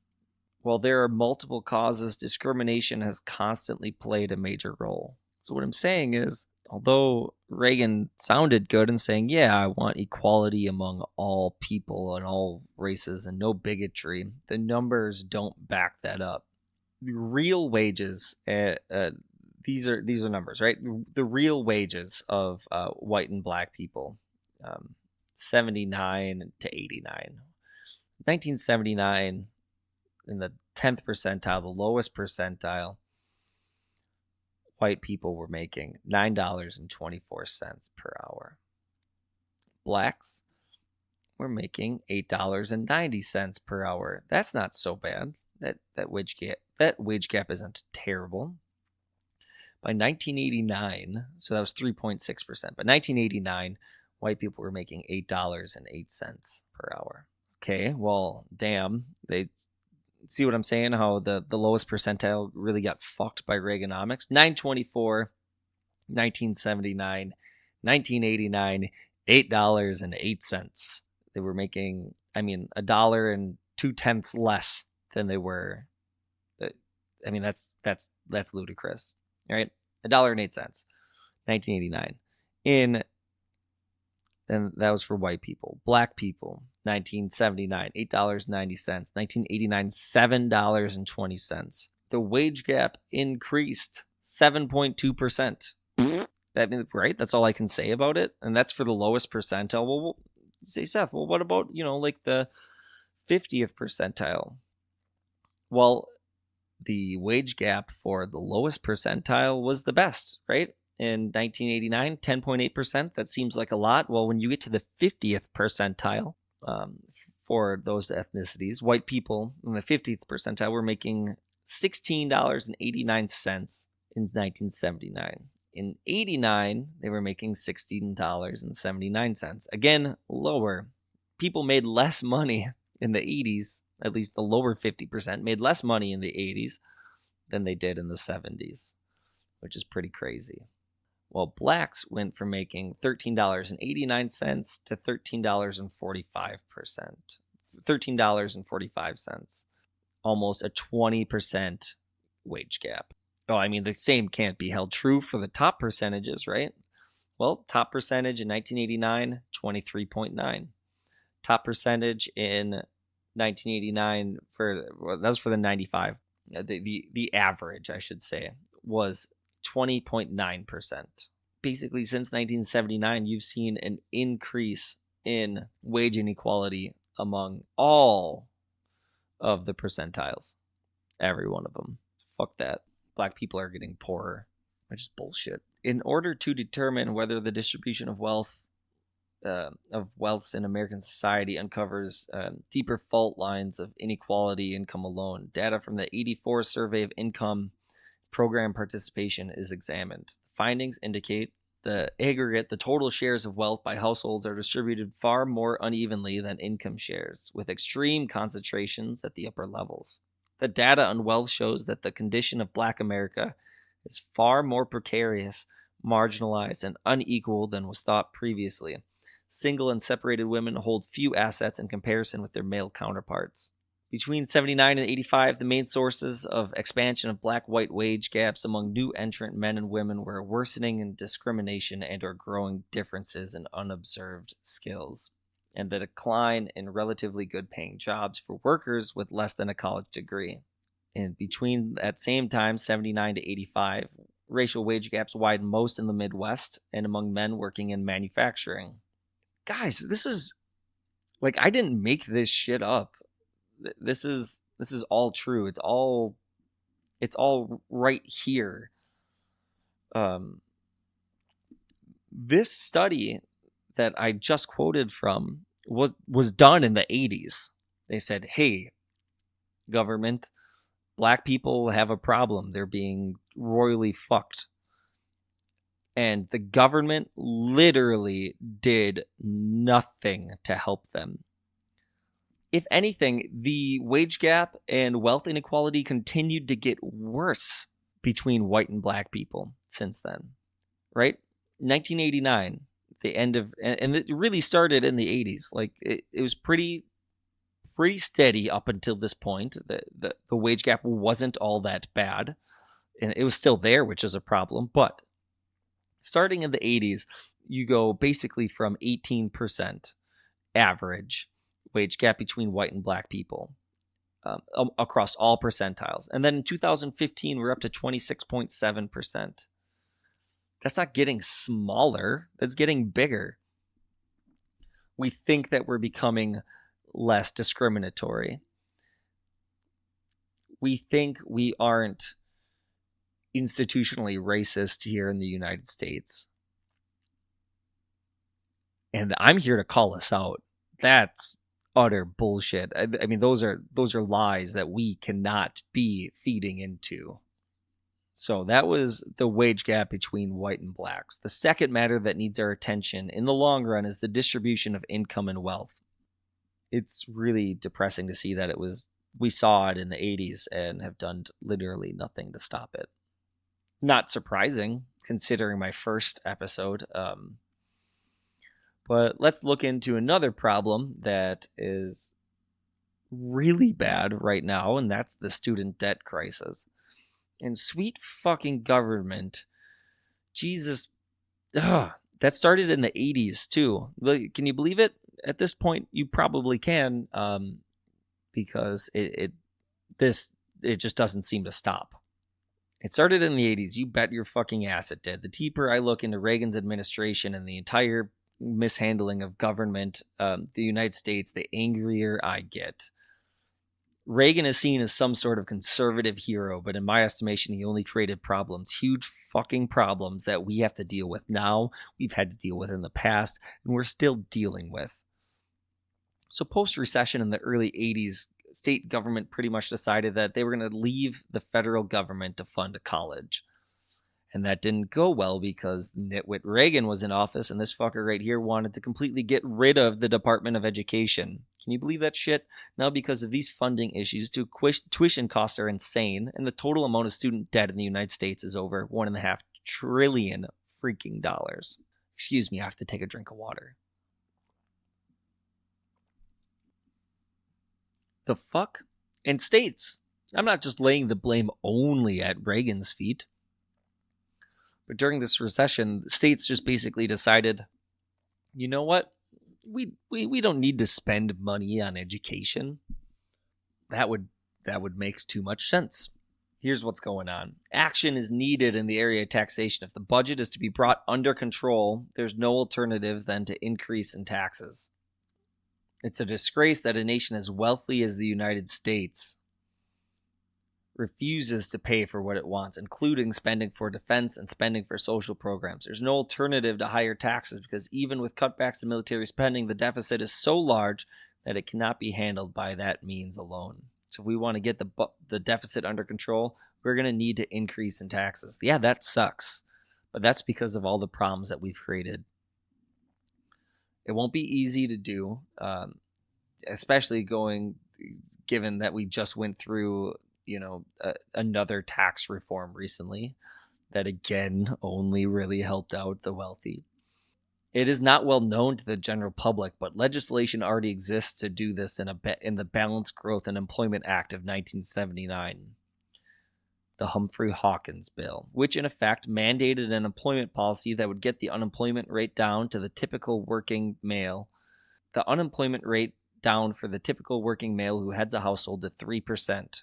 While there are multiple causes, discrimination has constantly played a major role. So what I'm saying is, although Reagan sounded good in saying, yeah, I want equality among all people and all races and no bigotry, the numbers don't back that up. The real wages, these are numbers, right? The real wages of white and black people, 79 to 89. 1979, in the 10th percentile, the lowest percentile, white people were making $9.24 per hour. Blacks were making $8.90 per hour. That's not so bad. That wage gap isn't terrible. By 1989, so that was 3.6%. By 1989, white people were making $8.08 per hour. Okay, well, damn. They see what I'm saying? How the lowest percentile really got fucked by Reaganomics. 924, 1979, 1989, $8.08. They were making, $1.02 less than they were. That's ludicrous. All right, $1.08, 1989. And that was for white people. Black people, 1979, $8.90. 1989, $7.20. The wage gap increased 7.2%. Right? That's all I can say about it. And that's for the lowest percentile. Well, say, Seth, well, what about, like the 50th percentile? Well, the wage gap for the lowest percentile was the best, right? In 1989, 10.8%. That seems like a lot. Well, when you get to the 50th percentile, for those ethnicities, white people in the 50th percentile were making $16.89 in 1979. In 89, they were making $16.79. Again, lower. People made less money in the 80s, at least the lower 50% made less money in the 80s than they did in the 70s, which is pretty crazy. Well, blacks went from making $13.89 to $13.45, almost a 20% wage gap. Oh, the same can't be held true for the top percentages, right? Well, top percentage in 1989, 23.9. Top percentage in 1989 that was for the 95. The average, I should say, was 20.9%. Basically, since 1979, you've seen an increase in wage inequality among all of the percentiles. Every one of them. Fuck that. Black people are getting poorer, which is bullshit. In order to determine whether the distribution of wealths in American society uncovers deeper fault lines of inequality income alone, data from the 84 Survey of Income program participation is examined. Findings indicate the total shares of wealth by households are distributed far more unevenly than income shares, with extreme concentrations at the upper levels. The data on wealth shows that the condition of Black America is far more precarious, marginalized, and unequal than was thought previously. Single and separated women hold few assets in comparison with their male counterparts. Between 79 and 85, the main sources of expansion of black-white wage gaps among new entrant men and women were worsening in discrimination and or growing differences in unobserved skills, and the decline in relatively good-paying jobs for workers with less than a college degree. And between that same time, 79 to 85, racial wage gaps widened most in the Midwest and among men working in manufacturing. Guys, this is I didn't make this shit up. This is all true. It's all right here. This study that I just quoted from was done in the 80s. They said, "Hey, government, black people have a problem. They're being royally fucked." And the government literally did nothing to help them. If anything, the wage gap and wealth inequality continued to get worse between white and black people since then, right? 1989, the end of, and it really started in the 80s. It was pretty steady up until this point. The wage gap wasn't all that bad, and it was still there, which is a problem. But starting in the 80s, you go basically from 18% average wage gap between white and black people across all percentiles. And then in 2015, we're up to 26.7%. That's not getting smaller, that's getting bigger. We think that we're becoming less discriminatory. We think we aren't institutionally racist here in the United States. And I'm here to call us out. That's utter bullshit. I mean, those are lies that we cannot be feeding into. So that was the wage gap between white and blacks. The second matter that needs our attention in the long run is the distribution of income and wealth. It's really depressing to see that we saw it in the 80s and have done literally nothing to stop it. Not surprising, considering my first episode. But let's look into another problem that is really bad right now, and that's the student debt crisis. And sweet fucking government, Jesus, that started in the 80s too. Can you believe it? At this point, you probably can, because it just doesn't seem to stop. It started in the 80s. You bet your fucking ass it did. The deeper I look into Reagan's administration and the entire mishandling of government, the United States, the angrier I get. Reagan is seen as some sort of conservative hero, but in my estimation, he only created problems, huge fucking problems that we have to deal with now, we've had to deal with in the past, and we're still dealing with. So post-recession in the early 80s, state government pretty much decided that they were going to leave the federal government to fund a college. And that didn't go well because nitwit Reagan was in office, and this fucker right here wanted to completely get rid of the Department of Education. Can you believe that shit? Now, because of these funding issues, tuition costs are insane, and the total amount of student debt in the United States is over $1.5 trillion freaking dollars. Excuse me, I have to take a drink of water. The fuck? And states. I'm not just laying the blame only at Reagan's feet. But during this recession, states just basically decided, you know what? We don't need to spend money on education. That would make too much sense. Here's what's going on. Action is needed in the area of taxation. If the budget is to be brought under control, there's no alternative than to increase in taxes. It's a disgrace that a nation as wealthy as the United States refuses to pay for what it wants, including spending for defense and spending for social programs. There's no alternative to higher taxes because even with cutbacks in military spending, the deficit is so large that it cannot be handled by that means alone. So if we want to get the deficit under control, we're going to need to increase in taxes. Yeah, that sucks, but that's because of all the problems that we've created. It won't be easy to do, especially given that we just went through another tax reform recently that again only really helped out the wealthy. It is not well known to the general public, but legislation already exists to do this in the Balanced Growth and Employment Act of 1979, the Humphrey Hawkins bill, which in effect mandated an employment policy that would get the unemployment rate down to the typical working male. The unemployment rate down for the typical working male who heads a household to 3%.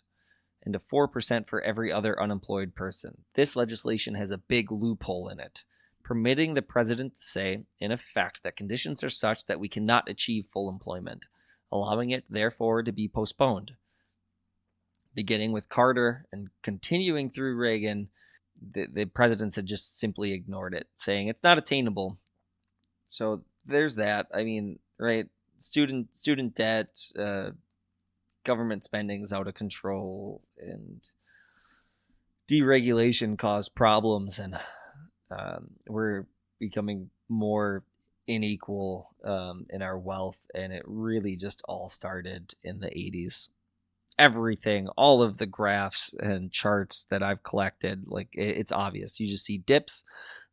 And to 4% for every other unemployed person. This legislation has a big loophole in it, permitting the president to say, in effect, that conditions are such that we cannot achieve full employment, allowing it, therefore, to be postponed. Beginning with Carter and continuing through Reagan, the presidents had just simply ignored it, saying it's not attainable. So there's that. I mean, right, student debt, government spending is out of control, and deregulation caused problems, and we're becoming more unequal in our wealth, and it really just all started in the 80s. Everything, all of the graphs and charts that I've collected, it's obvious. You just see dips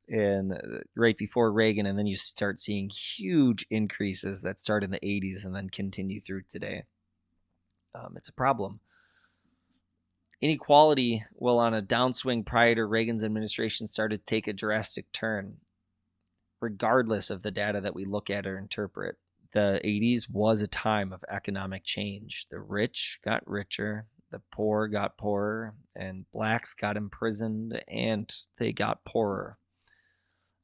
right before Reagan, and then you start seeing huge increases that start in the 80s and then continue through today. It's a problem. Inequality, while on a downswing prior to Reagan's administration, started to take a drastic turn, regardless of the data that we look at or interpret. The 80s was a time of economic change. The rich got richer, the poor got poorer, and blacks got imprisoned, and they got poorer.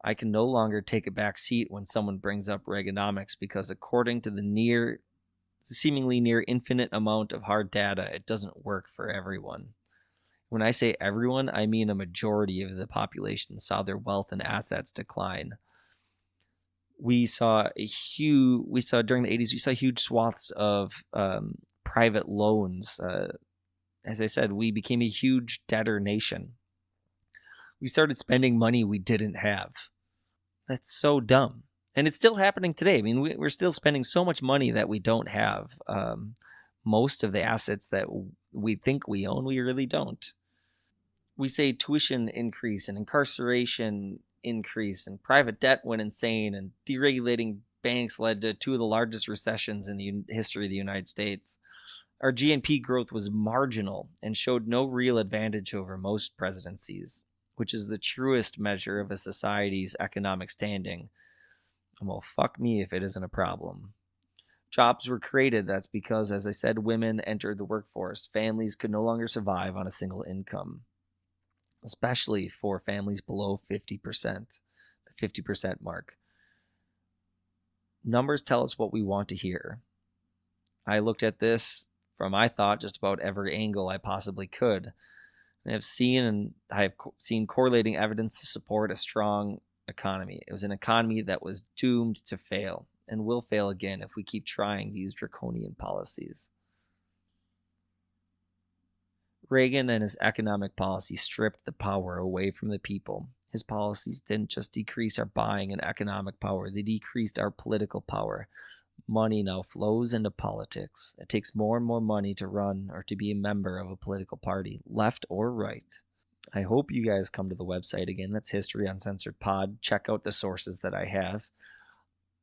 I can no longer take a back seat when someone brings up Reaganomics because according to the seemingly near infinite amount of hard data, it doesn't work for everyone. When I say everyone, I mean a majority of the population saw their wealth and assets decline. We saw during the 80s, we saw huge swaths of private loans. As I said, we became a huge debtor nation. We started spending money we didn't have. That's so dumb. And it's still happening today. I mean, we're still spending so much money that we don't have. Most of the assets that we think we own, we really don't. We say tuition increase and incarceration increase and private debt went insane and deregulating banks led to two of the largest recessions in the history of the United States. Our GNP growth was marginal and showed no real advantage over most presidencies, which is the truest measure of a society's economic standing. Well, fuck me if it isn't a problem. Jobs were created. That's because, as I said, women entered the workforce. Families could no longer survive on a single income, especially for families below 50%, the 50% mark. Numbers tell us what we want to hear. I looked at this from, I thought, just about every angle I possibly could. I have seen correlating evidence to support a strong economy. It was an economy that was doomed to fail and will fail again if we keep trying these draconian policies. Reagan and his economic policy stripped the power away from the people. His policies didn't just decrease our buying and economic power, they decreased our political power. Money now flows into politics. It takes more and more money to run or to be a member of a political party, left or right. I hope you guys come to the website again. That's History Uncensored Pod. Check out the sources that I have.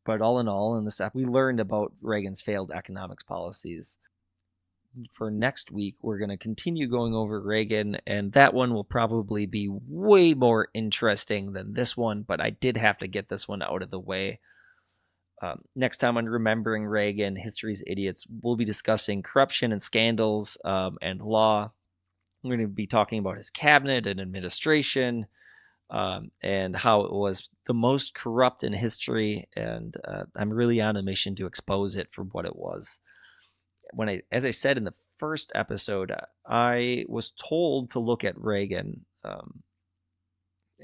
But all in all, in this episode, we learned about Reagan's failed economics policies. For next week, we're going to continue going over Reagan, and that one will probably be way more interesting than this one, but I did have to get this one out of the way. Next time on Remembering Reagan, History's Idiots, we'll be discussing corruption and scandals and law. I'm going to be talking about his cabinet and administration and how it was the most corrupt in history, and I'm really on a mission to expose it for what it was. As I said in the first episode, I was told to look at Reagan,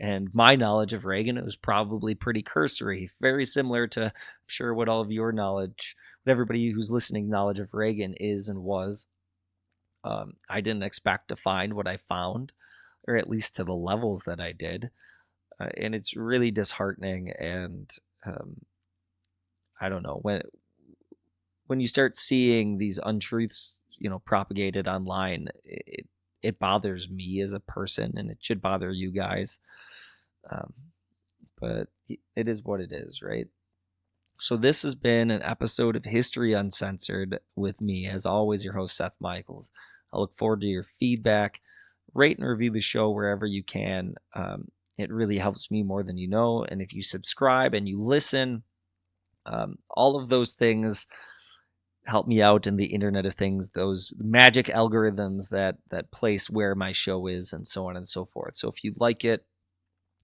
and my knowledge of Reagan, it was probably pretty cursory, very similar to, I'm sure, what all of your knowledge, what everybody who's listening knowledge of Reagan is and was. I didn't expect to find what I found, or at least to the levels that I did, and it's really disheartening. And I don't know, when you start seeing these untruths, propagated online, it bothers me as a person, and it should bother you guys. But it is what it is, right? So this has been an episode of History Uncensored with me, as always, your host, Seth Michaels. I look forward to your feedback. Rate and review the show wherever you can. It really helps me more than you know. And if you subscribe and you listen, all of those things help me out in the Internet of Things, those magic algorithms that place where my show is and so on and so forth. So if you like it,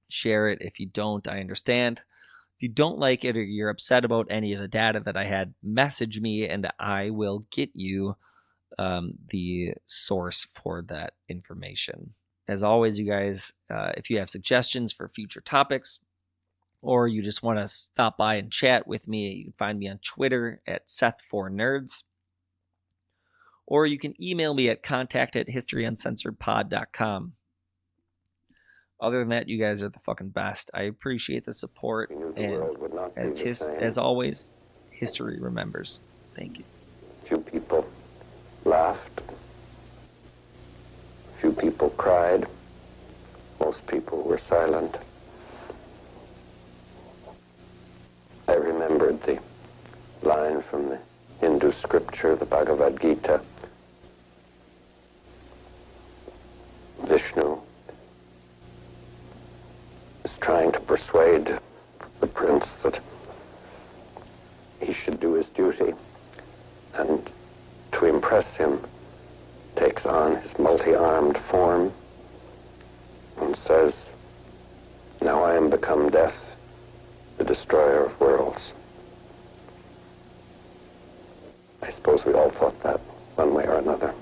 share it. If you don't, I understand. If you don't like it or you're upset about any of the data that I had, message me and I will get you the source for that information. As always, you guys, if you have suggestions for future topics or you just want to stop by and chat with me, you can find me on Twitter at Seth4Nerds, or you can email me at contact@historyuncensoredpod.com. Other than that, you guys are the fucking best. I appreciate the support, and as always, history remembers. Thank you. Few people laughed. Few people cried. Most people were silent. I remembered the line from the Hindu scripture, the Bhagavad Gita. his duty, and to impress him takes on his multi-armed form and says, "Now I am become death, the destroyer of worlds." I suppose we all thought that one way or another.